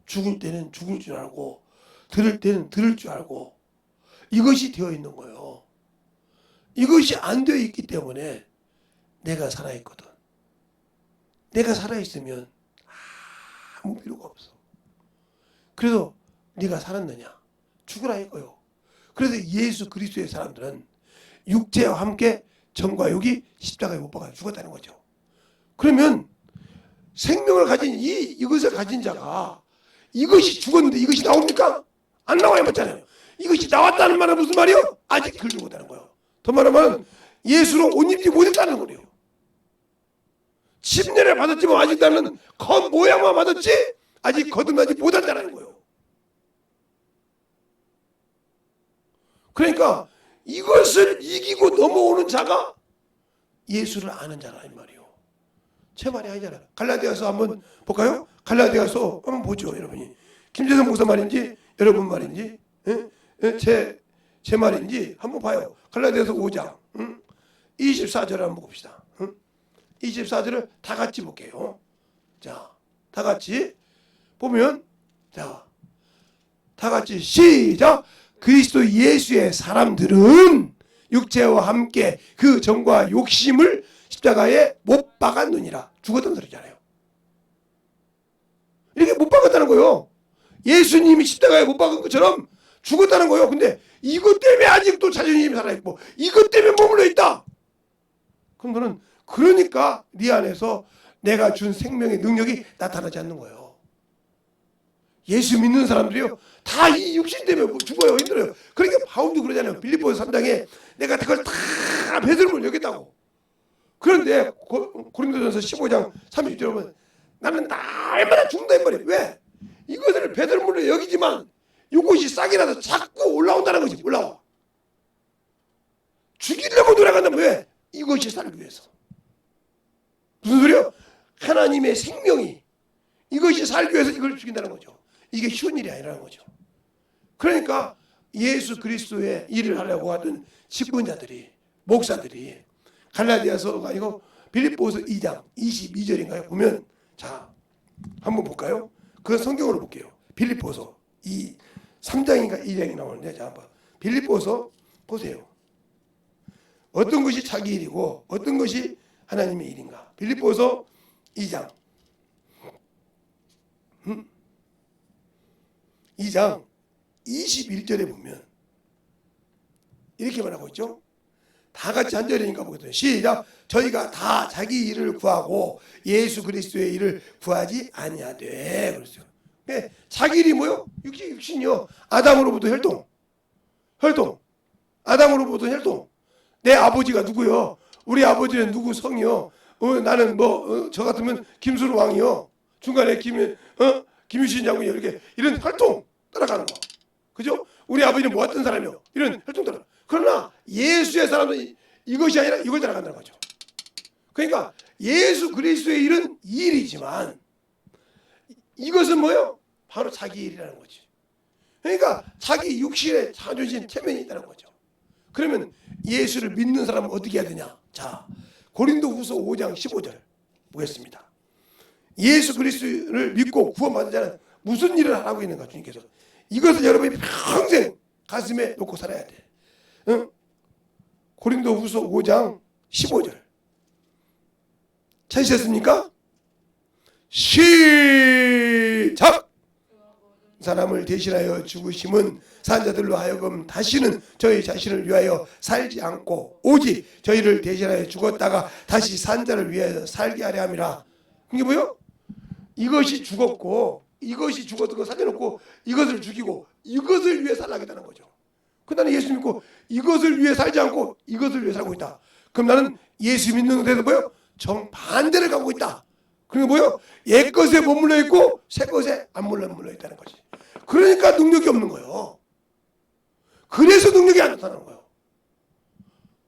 죽을 때는 죽을 줄 알고 들을 때는 들을 줄 알고 이것이 되어 있는 거예요. 이것이 안 되어 있기 때문에 내가 살아있거든. 내가 살아있으면 아무 필요가 없어. 그래서 네가 살았느냐? 죽으라 이거요. 그래서 예수 그리스도의 사람들은 육체와 함께 정과 욕이 십자가에 못 박아 죽었다는 거죠. 그러면 생명을 가진 이것을 가진 자가 이것이 죽었는데 이것이 나옵니까? 안 나와야 맞잖아요. 이것이 나왔다는 말은 무슨 말이요? 아직 덜 죽었다는 거예요. 더 말하면 예수로 옷 입지 못했다는 거예요. 침례를 받았지만 아직 나는 겉 모양만 받았지 아직 거듭나지 못한다는 거예요. 그러니까 이것을 이기고 넘어오는 자가 예수를 아는 자라 이 말이에요. 제 말이 아니잖아요. 갈라디아서 한번 볼까요? 갈라디아서 한번 보죠, 여러분이. 김재성 목사 말인지 여러분 말인지 제 말인지 한번 봐요. 갈라디아서 5장 24절을 한번 봅시다. 24절을 다 같이 볼게요. 자, 다 같이 보면 자, 다 같이 시작. 그리스도 예수의 사람들은 육체와 함께 그 정과 욕심을 십자가에 못 박았느니라. 죽었던 소리잖아요. 이렇게 못 박았다는 거예요. 예수님이 십자가에 못 박은 것처럼 죽었다는 거예요. 근데 이것 때문에 아직도 자존심이 살아있고 이것 때문에 머물러 있다. 그럼 너는 그러니까 네 안에서 내가 준 생명의 능력이 나타나지 않는 거예요. 예수 믿는 사람들이요 다 이 육신 때문에 죽어요. 힘들어요. 그러니까 바울도 그러잖아요. 빌립보서 3장에 내가 그걸 다 배설물 여겼다고. 그런데 고린도전서 15장 30절에 보면 나는 날마다 죽는다 이 말이에요. 왜? 이것을 배설물로 여기지만 이것이 싹이라도 자꾸 올라온다는 거지. 올라와. 죽이려고 돌아간다면 왜? 이것이 살기 위해서. 무슨 소리요? 하나님의 생명이 이것이 살기 위해서 이걸 죽인다는 거죠. 이게 쉬운 일이 아니라는 거죠. 그러니까 예수 그리스도의 일을 하려고 하던 직분자들이 목사들이 갈라디아서가 아니고 빌립보서 2장 22절인가요? 보면 자 한번 볼까요? 그건 성경으로 볼게요. 빌립보서 3장인가 2장이 나오는데 자 한번 빌립보서 보세요. 어떤 것이 자기 일이고 어떤 것이 하나님의 일인가? 빌립보서 2장 2장 21절에 보면 이렇게 말하고 있죠. 다 같이 한 절이니까 보거든요. 시작. 저희가 다 자기 일을 구하고 예수 그리스도의 일을 구하지 아니하되 그랬어요. 네, 자기 일이 뭐요? 육신이요. 아담으로부터 혈통. 아담으로부터 혈통. 내 아버지가 누구요? 우리 아버지는 누구 성이요? 나는 저 같으면 김수로 왕이요. 중간에 김유신 장군이 이렇게 이런 혈통 따라가는 거. 그죠? 우리 아버지는 뭐 어떤 사람이요? 이런 혈통 따라. 그러나 예수의 사람은 이것이 아니라 이걸 따라간다는 거죠. 그러니까 예수 그리스도의 일은 일이지만 이것은 뭐예요? 바로 자기 일이라는 거지. 그러니까 자기 육신의 자존심 체면이 있다는 거죠. 그러면 예수를 믿는 사람은 어떻게 해야 되냐? 자, 고린도후서 5장 15절 보겠습니다. 예수 그리스도를 믿고 구원받은 자는 무슨 일을 하라고 있는가? 주님께서 이것을 여러분이 평생 가슴에 놓고 살아야 돼. 응? 고린도후서 5장 15절 찾으셨습니까? 시작! 사람을 대신하여 죽으심은 산자들로 하여금 다시는 저희 자신을 위하여 살지 않고 오직 저희를 대신하여 죽었다가 다시 산자를 위하여 살게 하려 함이라. 이게 뭐예요? 이것이 죽었고 이것이 죽었던 거 살려놓고 이것을 죽이고 이것을 위해 살아가겠다는 거죠. 그 나는 예수 믿고 이것을 위해 살지 않고 이것을 위해 살고 있다. 그럼 나는 예수 믿는 데서 뭐예요? 정반대를 가고 있다. 그게 뭐예요? 옛 것에 머물러 있고 새 것에 안 머물러 있다는 거지. 그러니까 능력이 없는 거예요. 그래서 능력이 안 나타나는 거예요.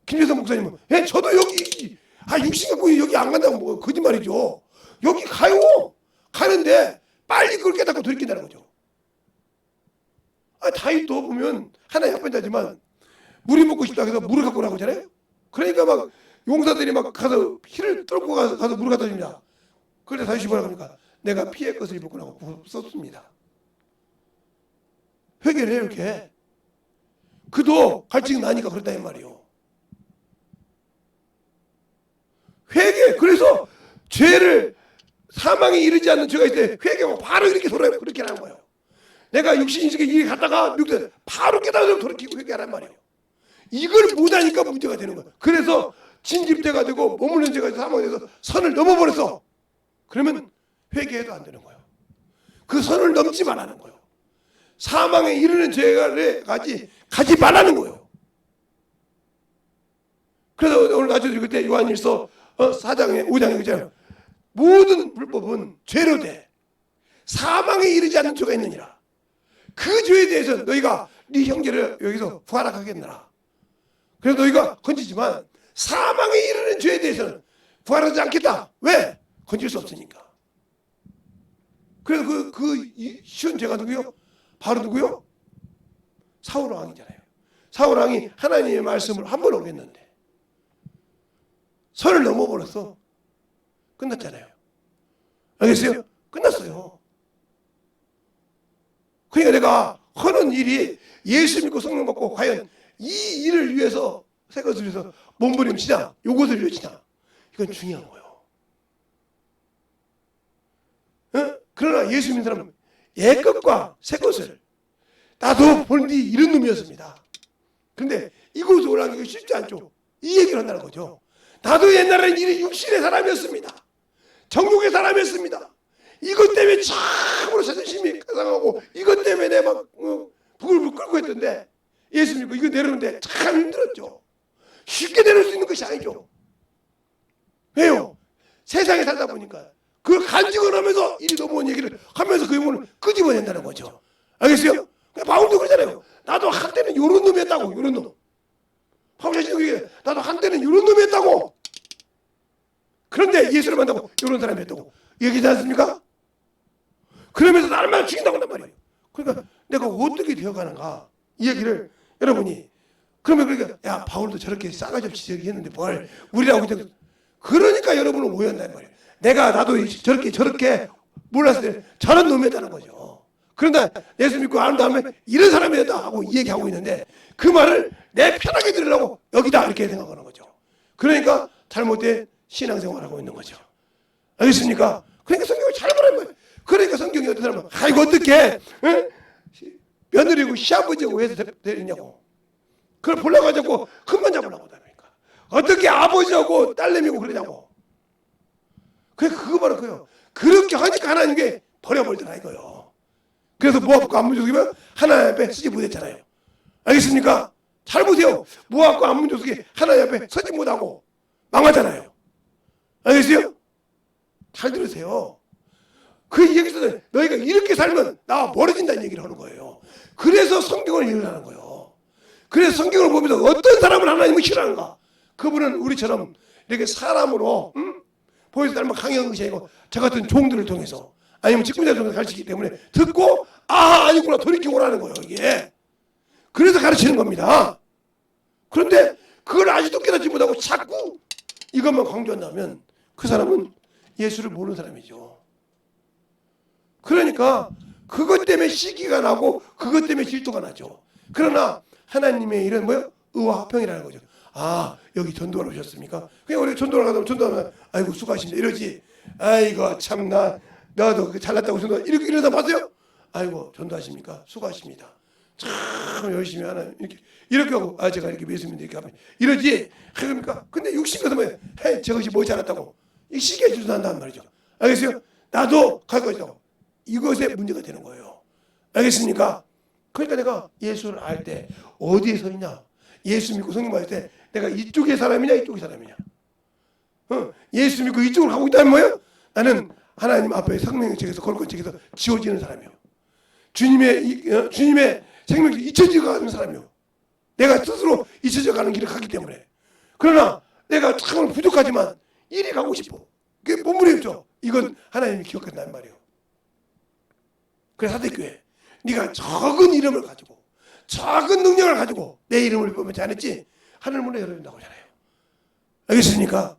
김재성 목사님은 예, 저도 여기 육신 갖고 여기 안 간다고 뭐 거짓말이죠. 여기 가요. 가는데 빨리 그걸 깨닫고 돌이킨다는 거죠. 다윗도 보면 하나의 합반자지만 물이 먹고 싶다 해서 물을 갖고 오라고 하잖아요. 그러니까 막 용사들이 막 가서 피를 뚫고 가서 물을 갖다 줍니다. 그런데 다윗이 뭐라고 합니까? 내가 피의 것을 입었구나 하고 썼습니다. 회개를 해요, 이렇게. 그도 갈증이 나니까 그렇다 이 말이에요. 회개. 그래서 죄를 사망에 이르지 않는 죄가 있을 때 회개하고 바로 이렇게 돌아요. 그렇게 하는 거예요. 내가 육신인식에 일이 갔다가 바로 깨달아서 돌이키고 회개하란 말이에요. 이걸 못하니까 문제가 되는 거예요. 그래서 진집죄가 되고 머무는 죄가 사망해서 선을 넘어버렸어. 그러면 회개해도 안 되는 거예요. 그 선을 넘지 말라는 거예요. 사망에 이르는 죄까지 가지 말라는 거예요. 그래서 오늘 나중에 읽을 때 요한일서 4장에 5장에 그잖아요. 모든 불법은 죄로 돼. 사망에 이르지 않는 죄가 있느니라. 그 죄에 대해서 너희가 네 형제를 여기서 부활하겠느라. 그래서 너희가 건지지만 사망에 이르는 죄에 대해서는 부활하지 않겠다. 왜? 건질 수 없으니까. 그래서 그 쉬운 죄가 누구요? 바로 누구요? 사울 왕이잖아요. 사울 왕이 하나님의 말씀을 한 번 오겠는데 선을 넘어버려서 끝났잖아요. 알겠어요? 끝났어요. 그러니까 내가 하는 일이 예수 믿고 성령 받고 과연 이 일을 위해서 새 것을 위해서 몸부림치냐 요것을 위해서냐 이건 중요한 거예요. 그러나 예수 믿는 사람은 옛것과 새 것을 나도 보니 이런 놈이었습니다. 그런데 이곳에 올라가기가 쉽지 않죠. 이 얘기를 한다는 거죠. 나도 옛날에는 이 육신의 사람이었습니다. 정욕의 사람이었습니다. 이것 때문에 참으로 자존심이 상하고 이것 때문에 내가 막 부글부글 끓고 했던데 예수 믿고 이거 내려오는데 참 힘들었죠. 쉽게 내려올 수 있는 것이 아니죠. 왜요? 세상에 살다 보니까 그걸 간직을 하면서 일이 넘어온 얘기를 하면서 그 영혼을 끄집어낸다는 거죠. 알겠어요? 바울도 그러잖아요. 나도 한때는 요런 놈이었다고. 요런 놈. 바울 자신도 얘기해. 나도 한때는 요런 놈이었다고. 그런데 예수를 만나고 요런 사람이었다고 얘기하지 않습니까? 그러면서 나를 막 죽인다고 한단 말이에요. 그러니까 내가 어떻게 되어가는가 이 얘기를 여러분이 그러면 그러니까 야 바울도 저렇게 싸가지 없이 얘기했는데 뭘 우리라고 그러니까 여러분은 오해한단 말이에요. 나도 저렇게 몰랐을 때 저런 놈이었다는 거죠. 그런데 예수 믿고 안 다음에 이런 사람이었다 하고 얘기하고 있는데 그 말을 내 편하게 들으려고 여기다 이렇게 생각하는 거죠. 그러니까 잘못된 신앙생활을 하고 있는 거죠. 알겠습니까? 그러니까 성경을 잘 보라는 거예요. 그러니까 성경이 어떤 사람은 아이고 어떻게 며느리고 시아버지고 왜 되느냐고 그걸 보려고 하자고 큰만 잡으려고 하다니까 어떻게 아버지하고 딸내미고 그러냐고 그거 바로 그거예요. 그렇게 하니까 하나님께 버려버리더라 이거요. 그래서 모압과 암몬족이면 하나님 앞에 서지 못했잖아요. 알겠습니까? 잘 보세요. 모압과 암몬족이 하나님 앞에 서지 못하고 망하잖아요. 알겠어요? 잘 들으세요. 그 얘기에서 너희가 이렇게 살면 나와 멀어진다는 얘기를 하는 거예요. 그래서 성경을 읽으라는 거예요. 그래서 성경을 보면서 어떤 사람을 하나님은 싫어하는가? 그분은 우리처럼 이렇게 사람으로 보여서 닮은 강한 것이 아니고 저 같은 종들을 통해서 아니면 직분자를 통해서 가르치기 때문에 듣고 아니구나 돌이키고 오라는 거예요. 이게 그래서 가르치는 겁니다. 그런데 그걸 아직도 깨닫지 못하고 자꾸 이것만 강조한다면 그 사람은 예수를 모르는 사람이죠. 그러니까 그것 때문에 시기가 나고 그것 때문에 질투가 나죠. 그러나 하나님의 일은 뭐예요? 의와 화평이라는 거죠. 여기 전도하러 오셨습니까? 그냥 우리 전도하러 가다 전도하면 아이고 수고하십니다 이러지. 아이고 참나 나도 잘났다고 전도 이러다 봤어요? 아이고 전도하십니까? 수고하십니다. 참 열심히 하나 이렇게 하고 제가 이렇게 예수님 이렇게 하면 이러지. 그러니까 근데 60에서 뭐예요? 저것이 뭐지 않았다고 이 시기에 질투한다는 말이죠. 알겠어요? 나도 갈 것이라고 이것에 문제가 되는 거예요. 알겠습니까? 그러니까 내가 예수를 알 때 어디에 서 있냐? 예수 믿고 성령 받을 때 내가 이쪽의 사람이냐 이쪽의 사람이냐? 예수 믿고 이쪽으로 가고 있다면 뭐예요? 나는 하나님 앞에 생명의 책에서 걸건 책에서 지워지는 사람이요. 주님의 생명이 잊혀져 가는 사람이요. 내가 스스로 잊혀져 가는 길을 가기 때문에 그러나 내가 참 부족하지만 이리 가고 싶어. 그게 본문이었죠. 이건 하나님이 기억한다는 말이에요. 그래서 사도교회 네가 적은 이름을 가지고 작은 능력을 가지고 내 이름을 뽑지 않았지 하늘 문을 열어준다고 하잖아요. 알겠습니까?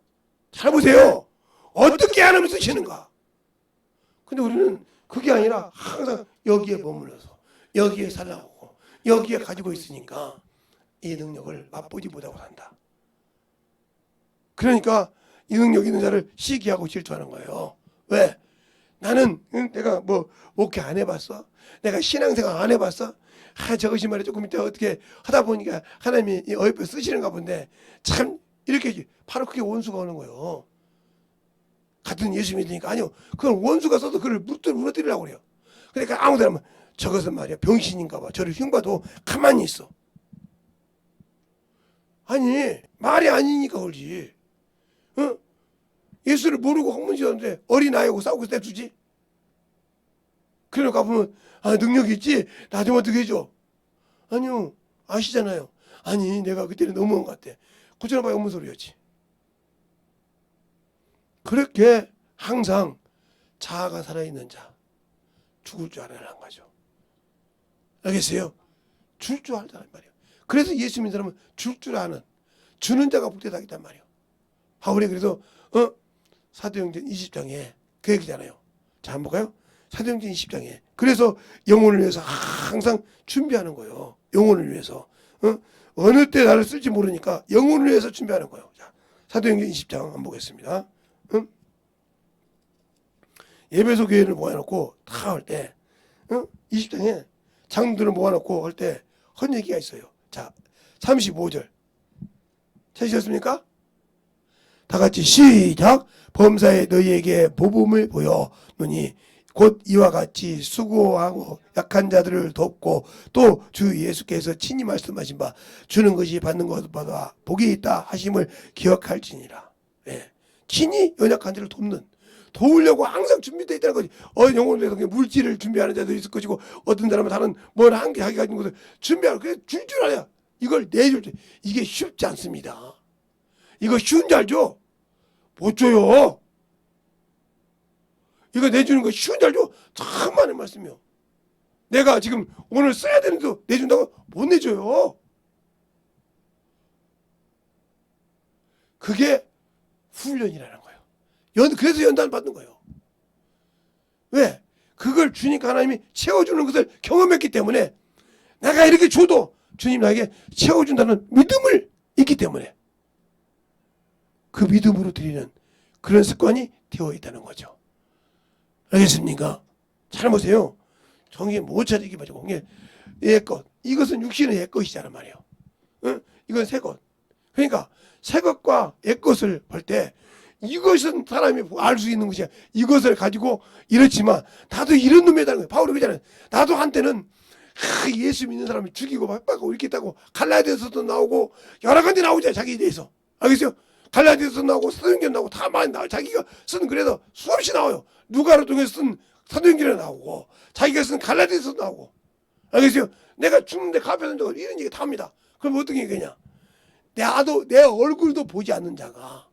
잘 보세요. 어떻게 하나님 쓰시는가. 근데 우리는 그게 아니라 항상 여기에 머물러서 여기에 살아오고 여기에 가지고 있으니까 이 능력을 맛보지 못하고 산다. 그러니까 이 능력 있는 자를 시기하고 질투하는 거예요. 왜? 나는 내가 뭐 목회 안 해봤어? 내가 신앙생활 안 해봤어? 저것이 말이야 조금 이따 어떻게 하다 보니까 하나님이 이 어여삐 쓰시는가 본데 참 이렇게 바로 그게 원수가 오는 거예요. 같은 예수 믿으니까 아니요. 그건 원수가 써도 그걸 무너뜨리려고 그래요. 그러니까 아무데나 하면 저것은 말이야 병신인가 봐. 저를 흉봐도 가만히 있어. 아니 말이 아니니까 그러지. 어? 예수를 모르고 학문지었는데 어린아이하고 싸우고 냅두지? 그러니까 보면 아 능력이 있지? 나 좀 어떻게 해줘? 아니요. 아시잖아요. 아니 내가 그때는 너무한 것 같아. 고쳐봐야 없는 소리였지. 그렇게 항상 자아가 살아있는 자 죽을 줄 알아라는 거죠. 알겠어요? 줄 줄 알다는 말이에요. 그래서 예수 믿는 사람은 줄 줄 아는 주는 자가 복되다겠단 말이에요. 바울이 그래서 사도행전 20장에 그 얘기잖아요. 자 한번 볼까요? 사도행전 20장에 그래서 영혼을 위해서 항상 준비하는 거예요. 영혼을 위해서 어느 때 나를 쓸지 모르니까 영혼을 위해서 준비하는 거예요. 자 사도행전 20장 한번 보겠습니다. 예배소 교회를 모아놓고 다 할 때 20장에 장로들을 모아놓고 할 때 헌 얘기가 있어요. 자 35절 찾으셨습니까? 다 같이 시작. 범사에 너희에게 모범을 보여노니 곧 이와 같이 수고하고 약한 자들을 돕고 또 주 예수께서 친히 말씀하신 바 주는 것이 받는 것보다 복이 있다 하심을 기억할지니라. 예. 친히 연약한 자를 도우려고 항상 준비되어 있다는 거지. 영혼을 위해서 물질을 준비하는 자도 있을 것이고 어떤 사람은 다른 뭘 한 개 자기가 가진 것을 준비하는 그래 줄 줄 알아야 이걸 내줄 때 이게 쉽지 않습니다. 이거 쉬운 줄 알죠? 못 줘요. 이거 내주는 거 쉬운 줄 알죠? 참 많은 말씀이요. 내가 지금 오늘 써야 되는데도 내준다고 못 내줘요. 그게 훈련이라는 거예요. 그래서 연단 받는 거예요. 왜? 그걸 주니까 하나님이 채워주는 것을 경험했기 때문에 내가 이렇게 줘도 주님 나에게 채워준다는 믿음을 있기 때문에 그 믿음으로 드리는 그런 습관이 되어 있다는 거죠. 알겠습니까? 잘 보세요. 정신 못 차리기 마시고 얘 것. 이것은 육신의 얘 것이잖아 말이에요. 이건 새 것. 그러니까 새 것과 옛 것을 볼 때 이것은 사람이 알 수 있는 것이야. 이것을 가지고 이렇지만 나도 이런 놈이라는 거예요. 바울이 그러잖아요. 나도 한때는 예수 믿는 사람을 죽이고 핍박하고 이렇게 했다고 갈라디아서도 나오고 여러 가지 나오잖아요. 자기에 대해서. 알겠어요? 갈라디아서 나오고 사도행전 나오고 다 많이 나와요. 자기가 쓴 글에서 수없이 나와요. 누가를 통해서 쓴 사도행전에 나오고 자기가 쓴 갈라디아서 나오고. 알겠어요? 내가 죽는데 가벼운 적을 이런 얘기 다 합니다. 그럼 어떤 얘기냐? 나도 내 얼굴도 보지 않는 자가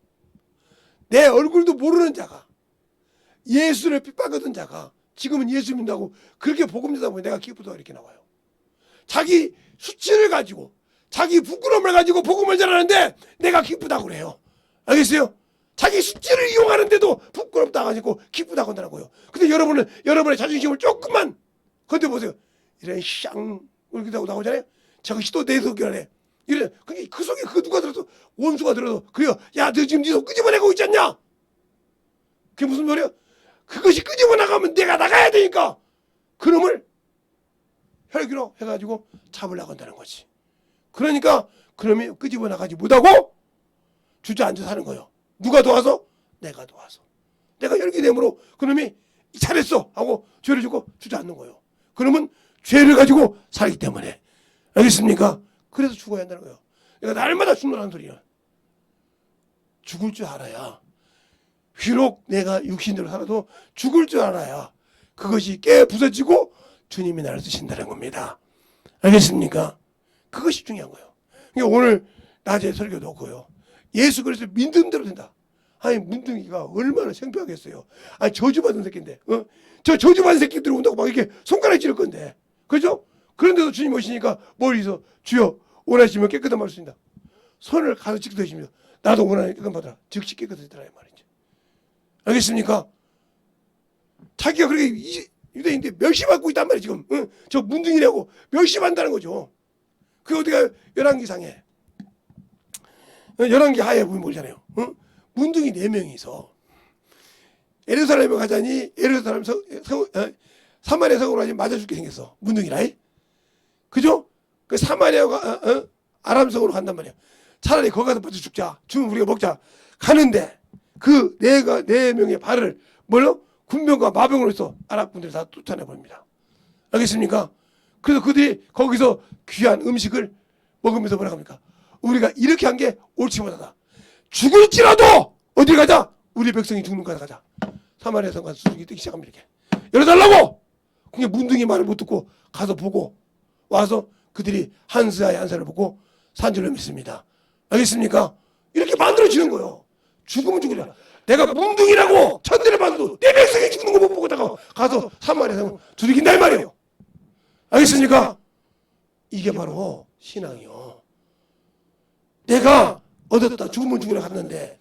내 얼굴도 모르는 자가 예수를 핍박하던 자가 지금은 예수 믿는다고 그렇게 복음되다 보니 내가 기쁘다 이렇게 나와요. 자기 수치를 가지고 자기 부끄러움을 가지고 복음을 전하는데 내가 기쁘다고 그래요. 알겠어요? 자기 수치를 이용하는데도 부끄럽다 가지고 기쁘다고 한다고요. 근데 여러분은 여러분의 자존심을 조금만 건드보세요. 이런 샹 이렇게 나오잖아요. 저것이 또 내 속이라네. 이래 그 속에 그 누가 들어도 원수가 들어도 그래요. 야 너 지금 네 속 끄집어내고 있지 않냐? 그게 무슨 말이야? 그것이 끄집어 나가면 내가 나가야 되니까 그놈을 혈기로 해가지고 잡으려고 한다는 거지. 그러니까 그놈이 끄집어 나가지 못하고 주저앉아 사는 거예요. 누가 도와서? 내가 도와서. 내가 혈기됨으로 그놈이 잘했어 하고 죄를 주고 주저앉는 거예요. 그러면 죄를 가지고 살기 때문에. 알겠습니까? 그래서 죽어야 한다는 거예요. 그러니까 날마다 죽는다는 소리야. 죽을 줄 알아야 비록 내가 육신대로 살아도 죽을 줄 알아야 그것이 깨 부서지고 주님이 나를 쓰신다는 겁니다. 알겠습니까? 그것이 중요한 거예요. 그러니까 오늘 낮에 설교도 없고요. 예수 그리스도 믿는 대로 된다. 아니 문둥이가 얼마나 창피하겠어요. 아니 저주받은 새끼인데 저 저주받은 새끼들 온다고 막 이렇게 손가락 찌를 건데 그죠? 그런데도 주님 오시니까 멀리서 주여 원하시면 깨끗한 말을 쓰신다. 손을 가서 찍듯이며 나도 원하는 깨끗한 받으라. 즉시 깨끗해지더라 이 말이죠. 알겠습니까? 자기가 그렇게 유대인인데 멸시받고 있단 말이에요 지금. 저 문둥이라고 멸시받는다는 거죠. 그 어디가 열왕기상에 열왕기 하에 보면 모르잖아요. 문둥이 4명이서 예루살렘에 가자니 예루살렘 사마리아 성으로 가지 맞아 죽게 생겼어. 문둥이라. 그죠? 그 사마리아가 아람 성으로 간단 말이야. 차라리 거기 가서 맞아 죽자. 죽으면 우리가 먹자. 가는데 그 4명의 발을 뭘로? 군병과 마병으로 해서 아랍 분들을 다 쫓아내버립니다. 알겠습니까? 그래서 그들이 거기서 귀한 음식을 먹으면서 뭐라 합니까? 우리가 이렇게 한 게 옳지 못하다. 죽을지라도 어디 가자? 우리 백성이 죽는 곳에 가자. 사마리아 성 가서 수족이 뜨기 시작합니다. 이렇게 열어달라고. 그게 문둥이 말을 못 듣고 가서 보고 와서 그들이 한스아의 한사를 보고 산줄로 믿습니다. 알겠습니까? 이렇게 만들어지는 거예요. 죽으면 죽으라. 내가 문둥이라고 천대를 받아도 내 백성이 죽는 거 못 보고다가 가서 사마리아 성 두들긴다 이 말이에요. 알겠습니까? 이게 바로 신앙이요. 내가 얻었다 죽으면 죽으라 갔는데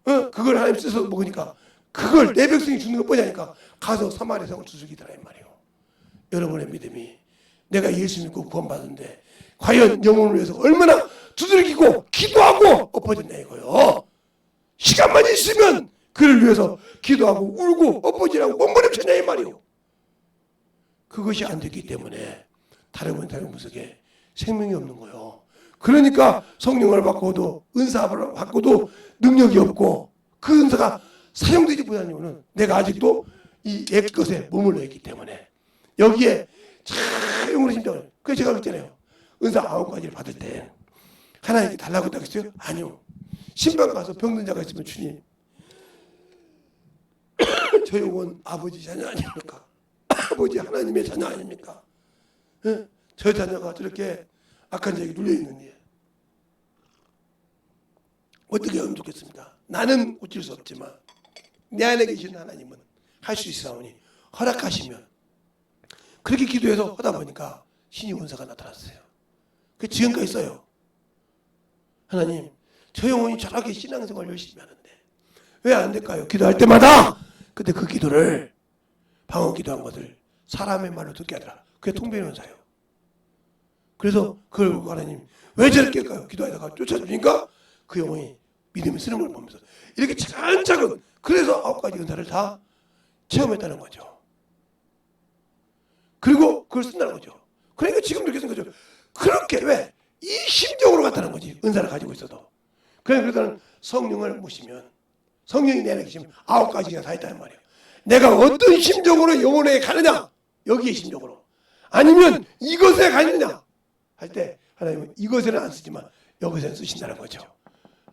그걸 하나님 써서 먹으니까 그걸 내 백성이 죽는 거 뻔하니까 가서 사마리아 성을 두들기더라 이 말이에요. 여러분의 믿음이 내가 예수 믿고 구원받은데 과연 영혼을 위해서 얼마나 두들기고 기도하고 엎어졌냐 이거요. 시간만 있으면 그를 위해서 기도하고 울고 엎어지라고 몸부림쳤냐 이 말이에요. 그것이 안 됐기 때문에 다른 무속에 생명이 없는 거예요. 그러니까 성령을 받고도 은사를 받고도 능력이 없고 그 은사가 사용되지 못하는 이유는 내가 아직도 이 옛것에 머물러 있기 때문에 여기에 사용으로 심장을 그래서 제가 그랬잖아요. 은사 9가지를 받을 때 하나님께 달라고 했다겠어요? 아니요. 신방 가서 병든 자가 있으면 주님 저 영혼 아버지 자녀 아닙니까? 아버지 하나님의 자녀 아닙니까? 저 자녀가 저렇게 악한 자에게 눌려있는데 어떻게 하면 좋겠습니까? 나는 고칠 수 없지만 내 안에 계신 하나님은 할 수 있사오니 허락하시면 그렇게 기도해서 하다 보니까 신의 원사가 나타났어요. 그 지금까지 써요. 하나님 저 영혼이 저렇게 신앙생활 열심히 하는데 왜 안 될까요? 기도할 때마다 근데 그 기도를 방언 기도한 것을 사람의 말로 듣게 하더라. 그게 통변원사예요. 그래서 그걸 보고 하나님 왜 저렇게 할까요? 기도하다가 쫓아주니까 그 영혼이 믿음을 쓰는 걸 보면서 이렇게 차근차근 그래서 9가지 은사를 다 체험했다는 거죠. 그리고 그걸 쓴다는 거죠. 그러니까 지금도 이렇게 쓴 거죠. 그렇게 왜? 이 심정으로 갔다는 거지. 은사를 가지고 있어도. 그러니까 성령을 모시면 성령이 내 안에 계시면 9가지가 다 있다는 말이에요. 내가 어떤 심정으로 영혼에 가느냐 여기에 심정으로 아니면 이것에 가느냐 할 때 하나님은 이것에는 안 쓰지만 여기서는 쓰신다는 거죠.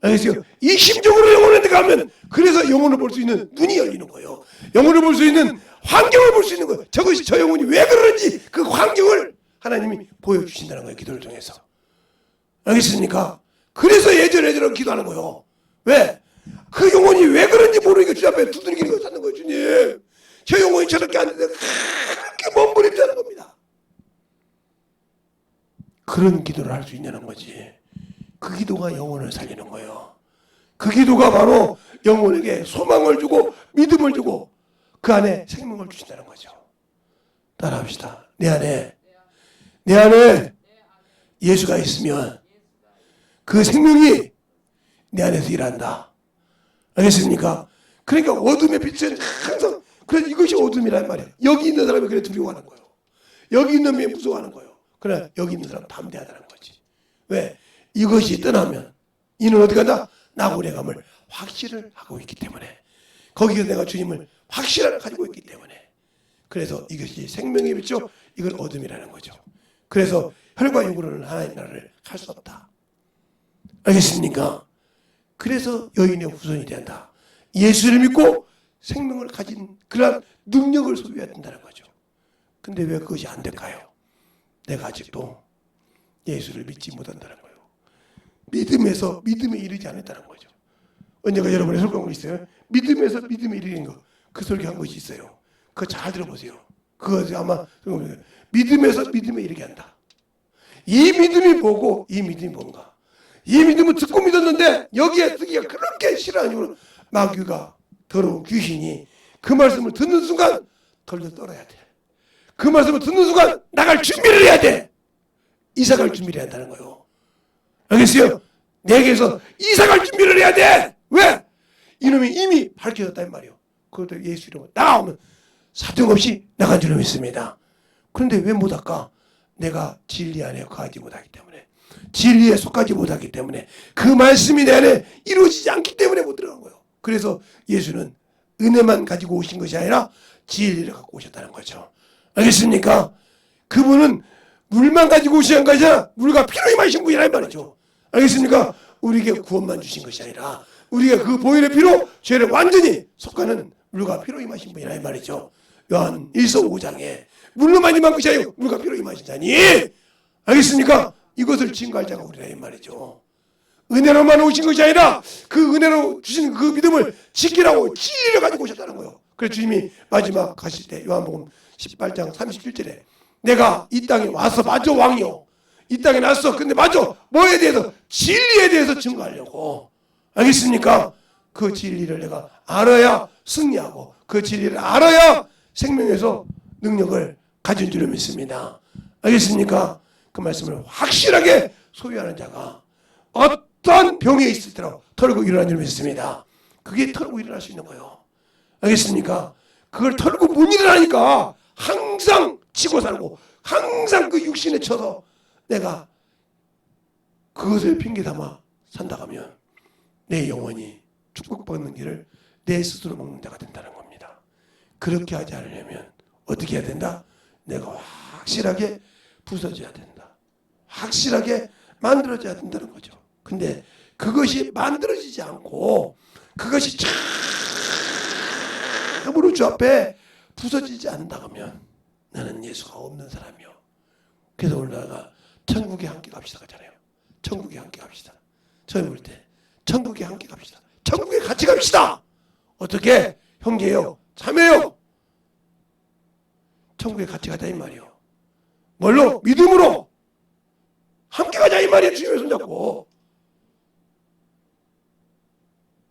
알겠어요? 이 심정으로 영혼에 가면 그래서 영혼을 볼 수 있는 눈이 열리는 거예요. 영혼을 볼 수 있는 환경을 볼 수 있는 거예요. 저것이 저 영혼이 왜 그러는지 그 환경을 하나님이 보여주신다는 거예요. 기도를 통해서. 알겠습니까? 그래서 예절예절하고 기도하는 거예요. 왜? 그 영혼이 왜 그런지 모르니까 주님 앞에 두들기는 거 찾는 거예요. 주님 저 영혼이 저렇게 안 되는데 그렇게 몸부림치는 겁니다. 그런 기도를 할 수 있냐는 거지. 그 기도가 영혼을 살리는 거예요. 그 기도가 바로 영혼에게 소망을 주고 믿음을 주고 그 안에 생명을 주신다는 거죠. 따라합시다. 내 안에 예수가 있으면 그 생명이 내 안에서 일한다. 알겠습니까? 그러니까 어둠의 빛은 항상 그래서 이것이 어둠이란 말이에요. 여기 있는 사람이 그래 두려워하는 거예요. 여기 있는 사람이 무서워하는 거예요. 그러나 여기 있는 사람은 담대하다는 거지. 왜? 이것이 떠나면 이는 어디 간다? 나고래 감을 확실을 하고 있기 때문에 거기에 내가 주님을 확실하게 가지고 있기 때문에 그래서 이것이 생명의 빛이죠. 이걸 어둠이라는 거죠. 그래서 혈과 육으로는 하나님 나라를 갈 수 없다. 알겠습니까? 그래서 여인의 후손이 된다. 예수를 믿고 생명을 가진 그러한 능력을 소유해야 된다는 거죠. 근데 왜 그것이 안 될까요? 내가 아직도 예수를 믿지 못한다는 거예요. 믿음에서 믿음에 이르지 않았다는 거죠. 언젠가 여러분의 설교한 거 있어요? 믿음에서 믿음에 이르는 거. 그 설교한 것이 있어요. 그거 잘 들어보세요. 그거 아마 믿음에서 믿음에 이르게 한다. 이 믿음이 뭐고 이 믿음이 뭔가. 이 믿음은 듣고 믿었는데 여기에 쓰기가 그렇게 싫어하는 이유로 마귀가 더러운 귀신이 그 말씀을 듣는 순간 덜덜 떨어야 돼. 그 말씀을 듣는 순간 나갈 준비를 해야 돼. 이사갈 준비를 해야 한다는 거예요. 알겠어요? 내게서 이사갈 준비를 해야 돼. 왜? 이놈이 이미 밝혀졌단 말이에요. 그것도 예수 이름으로 나오면 사정없이 나간 줄로 믿습니다. 그런데 왜 못 할까? 내가 진리 안에 거하지 못하기 때문에, 진리에 속하지 못하기 때문에, 그 말씀이 내 안에 이루어지지 않기 때문에 못 들어간 거예요. 그래서 예수는 은혜만 가지고 오신 것이 아니라 진리를 갖고 오셨다는 거죠. 알겠습니까? 그분은 물만 가지고 오신 것이 아니라 물과 피로 임하신 분이란 말이죠. 알겠습니까? 우리에게 구원만 주신 것이 아니라 우리가 그 보혈의 피로 죄를 완전히 속하는 물과 피로 임하신 분이란 말이죠. 요한 1서 5장에 물로만 임한 것이 아니고 물과 피로 임하신 자니, 알겠습니까? 이것을 증거할 자가 우리라 이 말이죠. 은혜로만 오신 것이 아니라 그 은혜로 주신 그 믿음을 지키라고 진리를 가지고 오셨다는 거예요. 그래서 주님이 마지막 가실 때 요한복음 18장 37절에 내가 이 땅에 와서 마저 왕이요, 이 땅에 났어. 근데 마저 뭐에 대해서? 진리에 대해서 증거하려고. 알겠습니까? 그 진리를 내가 알아야 승리하고 그 진리를 알아야 생명에서 능력을 가진 줄을 믿습니다. 알겠습니까? 그 말씀을 확실하게 소유하는 자가 어떤 병에 있을 때로 털고 일어나는 줄 믿습니다. 그게 털고 일어날 수 있는 거예요. 알겠습니까? 그걸 털고 못 일어나니까 항상 치고 살고 항상 그 육신에 쳐서 내가 그것을 핑계 삼아 산다 하면 내 영혼이 축복받는 길을 내 스스로 먹는 자가 된다는 겁니다. 그렇게 하지 않으려면 어떻게 해야 된다? 내가 확실하게 부서져야 된다. 확실하게 만들어져야 된다는 거죠. 근데 그것이 만들어지지 않고 그것이 참으로 주 앞에 부서지지 않는다 하면 나는 예수가 없는 사람이요. 그래서 오늘 나가 천국에 함께 갑시다 하잖아요. 천국에 함께 갑시다. 처음 볼 때 천국에 함께 갑시다. 천국에 같이 갑시다. 어떻게? 형제요, 자매요. 천국에 같이 가자 이 말이요. 뭘로? 믿음으로 함께 가자 이 말이에요. 주님의 손잡고.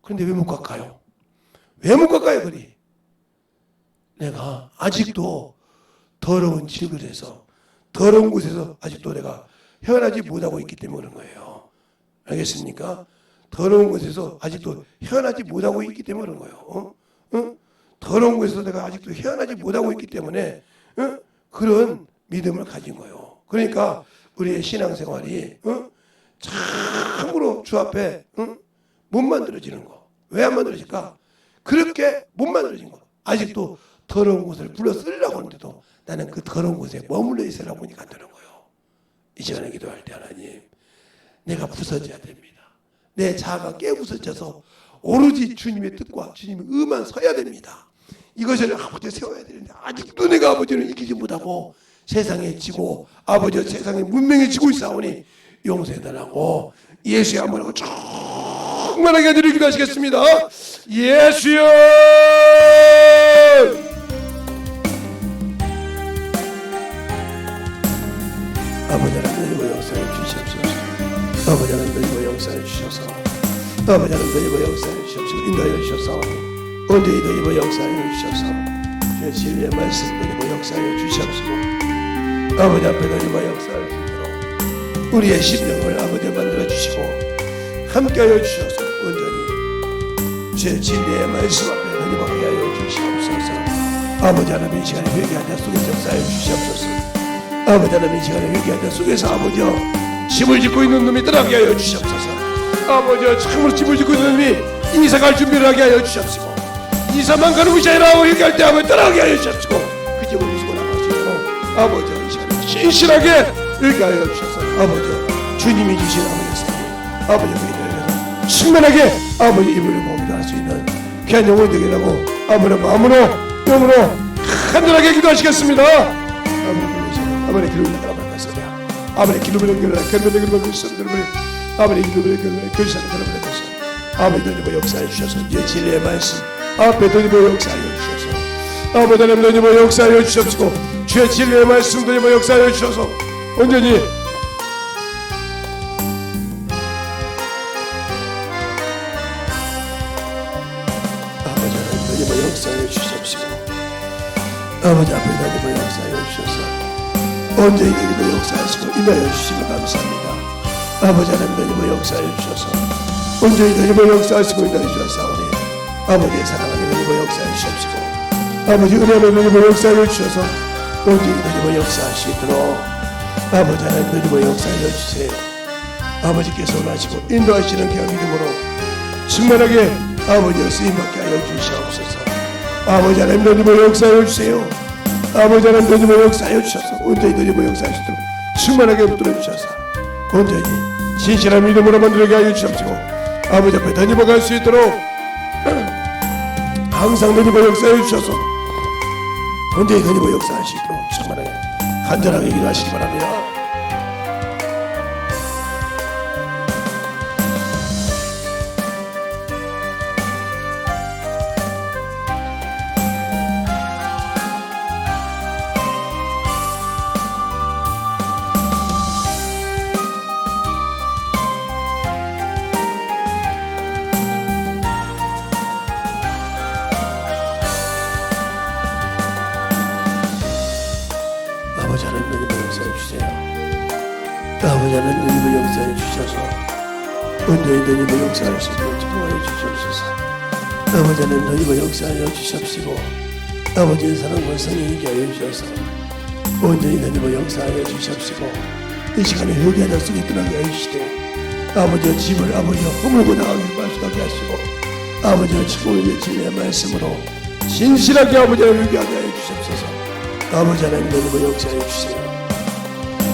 그런데 왜 못 가까요? 왜 못 가까요 그리? 내가 아직도 더러운 질그에서 더러운 곳에서 아직도 내가 헤어나지 못하고 있기 때문에 그런 거예요. 알겠습니까? 더러운 곳에서 아직도 헤어나지 못하고 있기 때문에 그런 거예요. 더러운 곳에서 내가 아직도 헤어나지 못하고 있기 때문에 그런 믿음을 가진 거예요. 그러니까 우리의 신앙생활이 참으로 주 앞에 못 만들어지는 거. 왜 안 만들어질까? 그렇게 못 만들어진 거. 아직도 더러운 곳을 불러 쓰려고 하는데도 나는 그 더러운 곳에 머물러 있으려고 보니까 안 되는 거예요. 이 시간에 기도할 때 하나님, 내가 부서져야 됩니다. 내 자아가 깨부서져서 오로지 주님의 뜻과 주님의 의만 서야 됩니다. 이것을 아버지에 세워야 되는데 아직도 내가 아버지를 이기지 못하고 세상에 지고 아버지와 세상에 문명에 지고 있사오니 용서해달라고 예수의 한번하고 충만하게 해드리기 기도하시겠습니다. 예수여, 아버지 하나님 의 역사를 주시옵소서. 아버지 하나님 의 역사를 주셔서 아버지 하나님 의 역사를 주셔서 인도하여 주셔서 언제이도 이번 역사를 주셔서 주의 진리의 말씀을 역사하여 주시옵소서. 아버지 앞에 이번 역사를 주시도록 우리의 심령을 아버지 만들어 주시고 함께하여 주셔서 온전히 주의 진리의 말씀 앞에 흔들게 하여 주시옵소서. 아버지 하나님 이 시간에 회개하는 자 속에서 역사하여 주시옵소서. 아버지 하나님 이 시간에 회개하는 자 속에서 아버지여 집을 짓고 있는 놈이 떠나게 하여 주시옵소서. 아버지여 참으로 집을 짓고 있는 놈이 이사갈 준비를 하게 하여 주시옵소서. 이사만 가는 것이 아니라 회개할 때 아버지 떠나게 하여 주시옵소서. 그 집을 부수고 나가시고 아버지여 이 시간에 신실하게 회개하여 주셔서 아버지여 주님이 주신 아버지 사랑 아버지 그 일을 위해서 충만하게 아버지 입을 공부할 수 있는 귀한 영혼이 되겠다고 아버지 마음으로 영으로 간절하게 기도하시겠습니다. 아버지 기도를 따라 말씀하세요. 아버지 기도를 연결하라. 견면의 기도를 주시옵소서. 아버지 기도를 교회사는 여러분의 것을 아버지 하나님 역사해 주셔서 예 진리의 말씀 앞에 하나님 역사하여 주셔서 아버지 하나님 역사하여 주시옵시고 주의 진리의 말씀 하나님 역사하여 주셔서 온전히 아버지 하나님 역사하여 주시옵시고 아버지 앞에 하나님 역사하여 주셔서 온전히 하나님 역사하시고 인하여 주시면 감사합니다. 아버지 하나님 역사해 주셔서 온전히 하나님 역사하시고 인하여 주셨사오니 아버지의 사랑하는 하나님 역사해 주시옵시고 아버지 은혜로 하나님 역사해 주셔서 온전히 하나님 역사하시도록 아버지 하나님 역사해 주세요. 아버지께서 원하시고 인도하시는 귀한 믿음으로 충만하게 아버지의 쓰임받게 하여 주시옵소서. 아버지 하나님 역사해 주세요. 아버지 하나님 역사해 주셔서 온전히 하나님 역사하시도록 충만하게 붙들어 주셔서 온전히 진실한 믿음으로 만들게 하여 주시옵시고 아버지 앞에 다니며 수 있도록 항상 다니며 역사해 주셔서 온전히 다니며 역사하시도록 충만하게 간절하게 기도하시기 바랍니다. 아버지 하나님 역사해 주세요. 아버지 하나님 역사해 주셔서 온전히 하나님 역사할 수 있도록 도와해 주시옵소서. 아버지 하나님 역사하여 주시옵시고 아버지의 사랑과 성령이게 하여 주셔서 온전히 하나님 역사하여 주시옵시고 이 시간에 회개하다 속에 떠나게 하여 주시되 아버지의 집을 아버지와 허물고 나가게 말씀하게 하시고 아버지의 축복의 진리의 말씀으로 진실하게 아버지를 회개하게 하여 주시옵소서. 아버지 하나님 역사해 주세요.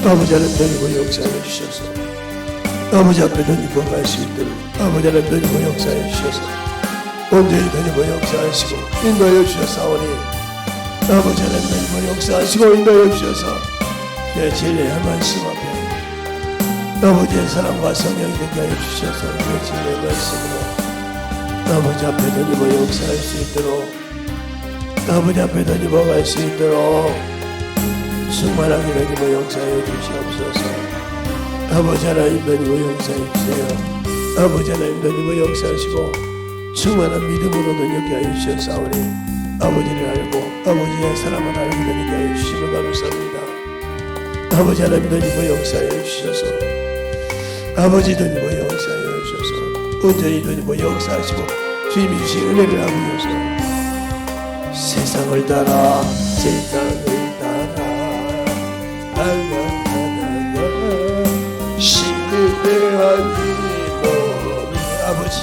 아버지 하나님 역사해 주셔서 아버지 앞에 던지고 갈 수 있도록 아버지 하나님 역사해 주셔서 온전히 던지고 역사하시고 인도하여 주셨사오니 아버지 하나님 역사하시고 인도하여 주셔서 내 진리의 말씀 앞에 아버지의 사랑과 성령이 되게 하여 주셔서 내 진리의 말씀으로 아버지 앞에 던지고 역사할 수 있도록 아버지 앞에 던지고 갈 수 있도록 충만하게 던지고 역사해 주시옵소서. 아버지 하나님 던지고 역사해 주세요. 아버지 하나님 던지고 역사하시고 충만한 믿음으로 던지게 하여 주셨사오니 아버지를 알고 아버지의 사랑을 알게 되게 하여 주시면 감사합니다. 아버지 하나님 던지고 역사해 주셔서 아버지 던지고 역사해 주셔서 온전히 던지고 역사하시고 주님이 주신 은혜를 하고 주셔서 세상을 따라 시대한 이놈이 아버지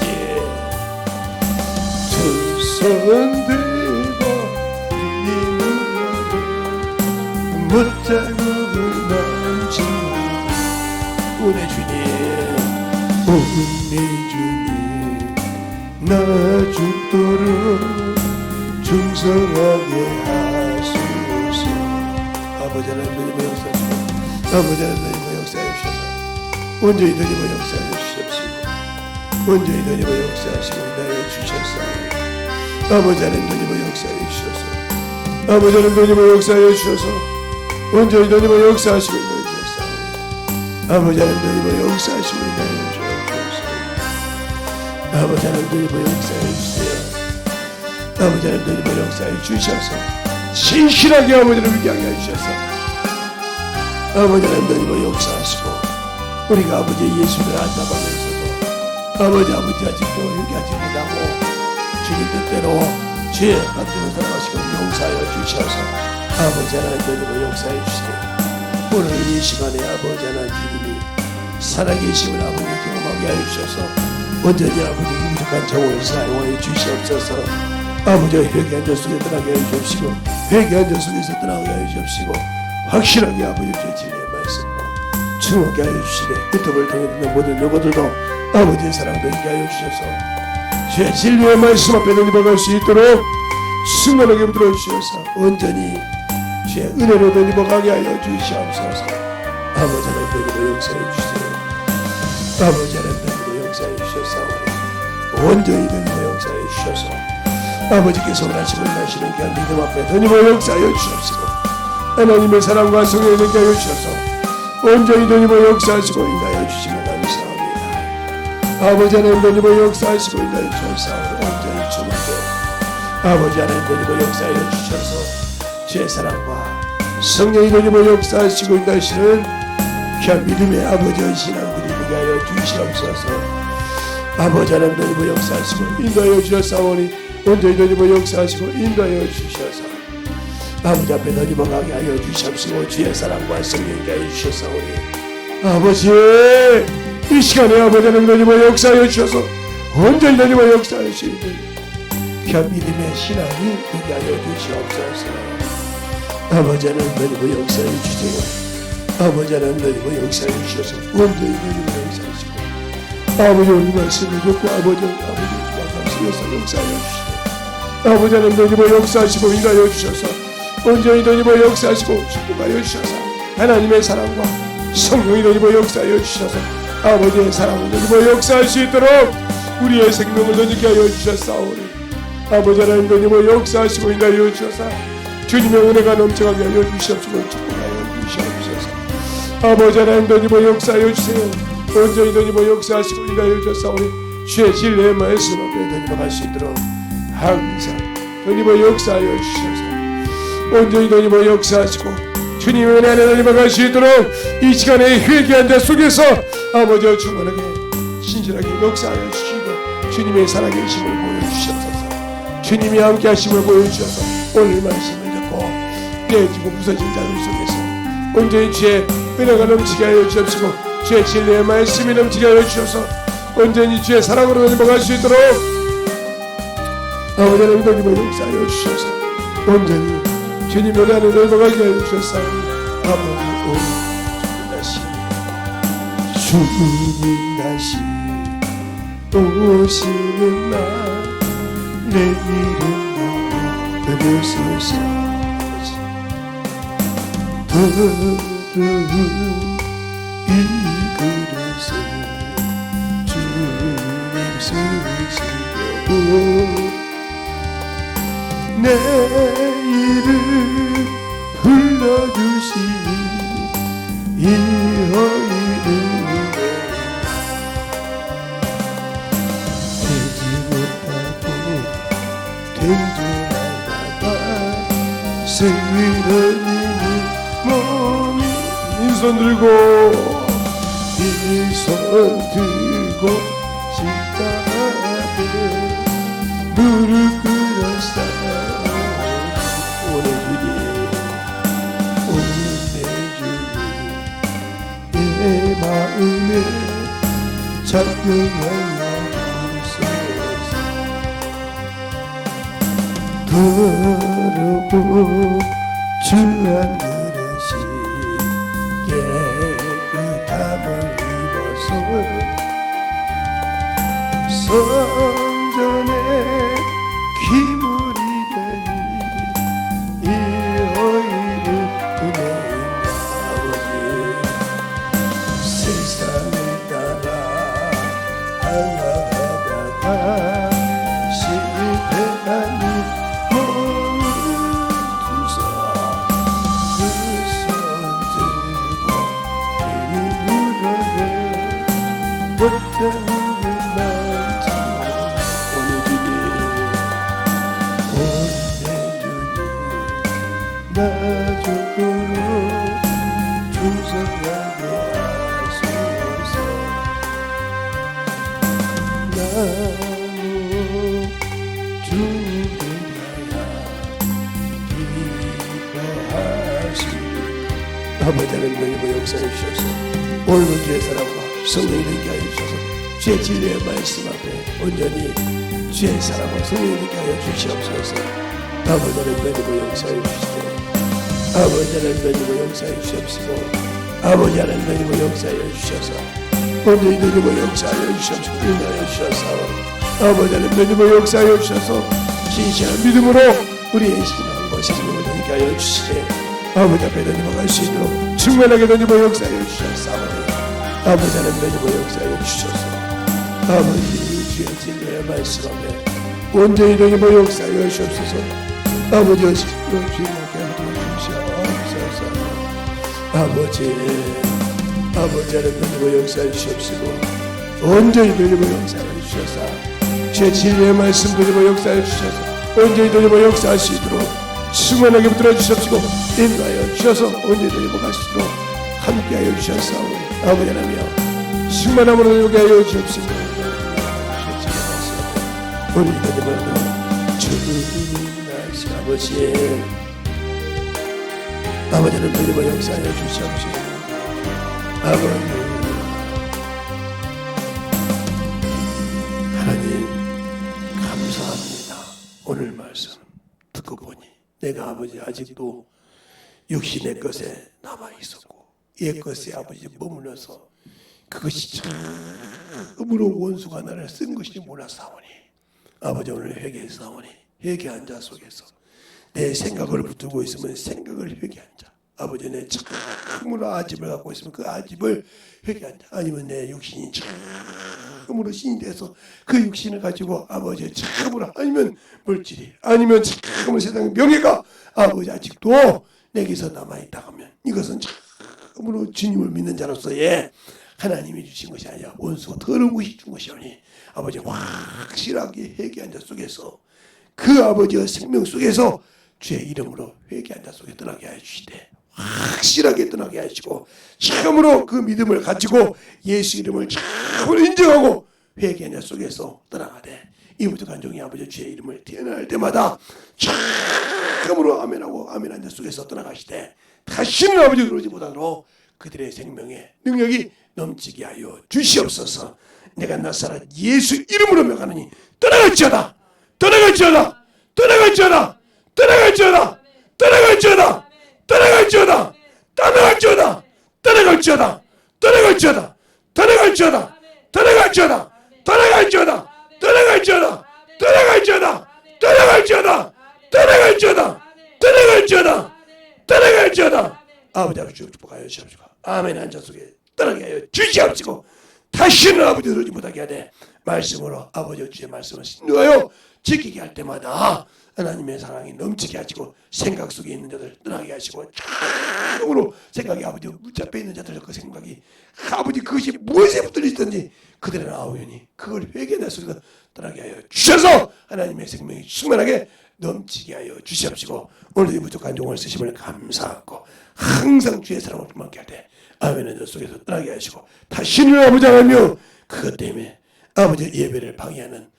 두 손 들고 이 무릎을 못자국을 만지 우리 주님 우리 주님 나 죽도록 충성하게 하소서. 아버지 하나님 역사하시고 아버지 하나님 역사해 주셔서 온전히 드리고 역사해 주시옵시고 온전히 드리고 역사하시고 인하여 주셨사오니 아버지 하나님 드리고 역사해 주셔서 아버지 하나님 드리고 역사해 주셔서 온전히 드리고 역사하시고 인하여 주셨사오니 아버지 하나님 드리고 역사하시고 인하여 주셨사오니 아버지 하나님 드리고 역사해 주세요. 아버지 하나님 역사해 주셔서 신실하게 아버지를 위하게 해주셔서 아버지 하나님 역사하시고 우리가 아버지 예수를 안다하면서도 아버지 아직도 회개하지 못하고 주님 뜻대로 죄 만들어 살아가시고 용서하여 주셔서 아버지 하나님 역사해 주세요. 오늘 이 시간에 아버지 하나님 주님이 살아계심을 아버지 경험하게 하여 주셔서 온전히 아버지 부족한 정을 사용하여 주시옵소서. 아버지 회개한 자 속에 떠나게 하여 주시고 회개한 자 속에서 떠나게 하여 주시고 확실하게 아버지 주의 진리의 말씀으로 충만하게 하여 주시되 유튜브를 통해 듣는 모든 여러분들도 아버지의 사랑도 있게 하여 주셔서 주의 진리의 말씀 앞에 던져갈 수 있도록 충만하게 붙들어 주셔서 온전히 주의 은혜로 던져가게 하여 주시옵소서. 아버지 하나님 던지고 역사해 주세요. 아버지 하나님 용서해 주셨사오니 온전히 던지고 용서해 주셔서 아버지께서 원하시고 일하시는 그 믿음 앞에 던지고 용서하여 주옵시고 하나님의 사랑과 성령의 능력을 주셔서 온전히 던지고 역사하시고 인하여 주시면 감사합니다. 아버지 하나님 던지고 역사하시고 인하여 주옵사오니 온전히 주님께 아버지 하나님 던지고 역사하여 주셔서 주의 사랑과 성령이 던지고 역사하시고 인하시는 귀한 믿음의 아버지의 신앙들이 되게 하여 주시옵소서. 아버지 하나님 던지고 역사하시고 인도하여 주셨사오니 온전히 던지고 역사하시고 인도하여 주셔서 아버지 앞에 던지고 가게 하여 주시옵시고 주의 사랑과 성령께 하여 주셨사오니 아버지 이 시간에 아버지 하나님 던지고 역사하여 주셔서 온전히 던지고 역사하여 주시는 귀한 믿음의 신앙이 되게 하여 주시옵소서. 아버지 하나님 던지고 역사하여 주세요. 아버지 하나님 던지고 역사하여 주셔서 온전히 던지고 역사하시고 아버지 오늘 말씀을 듣고 아버지 말씀에서 역사하여 주시고 아버지 하나님 던지고 역사하시고 인하여 주셔서 온전히 던지고 역사하시고 축복하여 주셔서 하나님의 사랑과 성령이 던지고 역사하여 주셔서 아버지의 사랑을 던지고 역사할 수 있도록 우리의 생명을 던지게 하여 주셨사오니 아버지 하나님 던지고 역사하시고 인하여 주셔서 주님의 은혜가 넘쳐가게 하여 주시옵시고 축복하여 주시옵소서. 아버지 하나님 던지고 역사하여 주세요. 온전히 던지고 역사하시고 인하여 주셨사오니 주의 진리의 말씀 앞에 던지고 갈 수 있도록 항상 던지고 역사하여 주셔서 온전히 던지고 역사하시고 주님의 은혜 안에 던지고 갈 수 있도록 이 시간에 회개한 자 속에서 아버지와 충만하게 신실하게 역사하여 주시고 주님의 살아계심을 보여주시옵소서. 주님이 함께 하심을 보여주셔서 오늘 말씀을 듣고 깨지고 부서진 자들 속에서 온전히 주의 은혜가 넘치게 하여 주옵시고 주의 진리의 말씀이 넘치게 하여 주셔서 온전히 주의 사랑으로 넘어갈 수 있도록 아버지 하나님 던지고 역사하여 주셔서 온전히 주님의 은혜 안에 넘어가게 하여 주셨사오니 아버지 오늘 주님 다시 오시는 날 내 이름으로 부르소서. 더러운 이 그릇을 주님 쓰시려고 내 이름 불러주시니 이허이를 생위는 몸이 이 손 들고 십자가에 무릎 꿇었어. 오늘 주님 내 마음에 작용하여 더러고 주한 그릇이 깨끗함을 입어서 성전에 기물이 되니 이허이를 은혜인 아버지 세상을 따라 항하다가 실패하니 아버지 하나님 역사해 주셔서 오늘도 주의 사랑과 성령이 되게 하여 주셔서 주의 진리의 말씀 앞에 온전히 주의 사랑과 성령이 되게 하여 주시옵소서. 아버지 하나님 역사해 주시되 아버지 하나님 역사해 주시옵시고 아버지 하나님 역사해 주셔서 온전히 되게 역사하여 주시옵시고 인하여 주셔서 아버지 하나님 역사하여 주셔서 진실한 믿음으로 우리의 신앙과 생명을 되게 하여 주시되 아버지 앞에 던지고 갈 수 있도록 충만하게 던지고 역사하여 주셨사오니 아버지 하나님 역사해 주셔서 아버지 주의 진리의 말씀에 온전히 되게 역사해 주옵소서. 아버지 주님을 주님께 도와주시옵소서. 아버지 하나님 역사해 주시옵시고 온전히 되게 역사해 주셔서 주의 진리의 말씀 되게 역사해 주셔서 온전히 되게 역사할 수 있도록 충만하게 붙들어 주시옵시고 인도하여 주셔서 온전히 되게 갈 수 있도록 함께하여 주셨사오니 아버지 하나님이여 충만함으로 되게 하여 주옵시고 우리 하나님은 주님 아버지 하나님 되게 역사하여 주시옵시고 아버지 하나님 감사합니다. 오늘 말씀 듣고 보니 내가 아버지 아직도 육신의 것에 남아있었고 옛 것에 아버지 머물러서 그것이 참으로 원수가 나를 쓴 것이 몰랐사오니 아버지 오늘 회개했사오니 회개한 자 속에서 내 생각을 붙들고 있으면 생각을 회개한 자 아버지 내 참으로 아집을 갖고 있으면 그 아집을 회개한 자 아니면 내 육신이 참으로 신이 돼서 그 육신을 가지고 아버지 참으로 아니면 물질이 아니면 참으로 세상의 명예가 아버지 아직도 내게서 남아있다 하면 이것은 참으로 주님을 믿는 자로서의 하나님이 주신 것이 아니라 원수가 더러운 것이 준 것이오니 아버지 확실하게 회개한 자 속에서 그 아버지의 생명 속에서 주의 이름으로 회개한 자 속에 떠나게 하여 주시되 확실하게 떠나게 하시고 참으로 그 믿음을 가지고 예수 이름을 참으로 인정하고 회개한 자 속에서 떠나가되 이 부족한 종이 아버지 주의 이름을 태어날 때마다 참으로 아멘하고 아멘한 자 속에서 떠나가시되 다시는 아버지 그러지 못하도록 그들의 생명에 능력이 넘치게 하여 주시옵소서. 내가 나사렛 예수 이름으로 명하노니 떠나갈지어다 떠나갈지어다 떠나갈지어다 떠나갈지어다 떠나갈지어다 떠나갈지어다 떠나갈지어다 떠나갈지어다 떠나갈지어다 떠나갈지어다 떠나갈지어다 떠나갈지어다 떠나갈지어다 떠나갈지어다 떠나갈지어다 떠나갈지어다 떠나갈지어다 떠나갈지어다 아버지 아버지 축복하여 주시옵시고 아멘. 한 자 속에 떠나게 하여 주시옵시고 다시는 아버지 그러지 못하게 하되 말씀으로 아버지 주의 말씀을 신뢰하여 지키게 할 때마다 하나님의 사랑이 넘치게 하시고 생각 속에 있는 자들 떠나게 하시고 참으로 생각이 아버지 붙잡혀 있는 자들 그 생각이 아버지 그것이 무엇에 붙들려 있든지 그들의 나오니 그걸 회개의 속에서 떠나게 하여 주셔서 하나님의 생명이 충만하게 넘치게 하여 주시옵시고 오늘도 부족한 종을 쓰심을 감사하고 항상 주의 사랑을 품게 할 때 아멘의 저 속에서 떠나게 하시고 다시는 아버지 하나며 그것 때문에 아버지 예배를 방해하는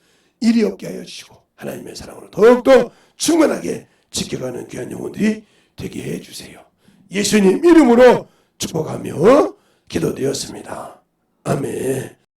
일이 없게 하여 주시고 하나님의 사랑으로 더욱더 충만하게 지켜가는 귀한 영혼들이 되게 해주세요. 예수님 이름으로 축복하며 기도되었습니다. 아멘.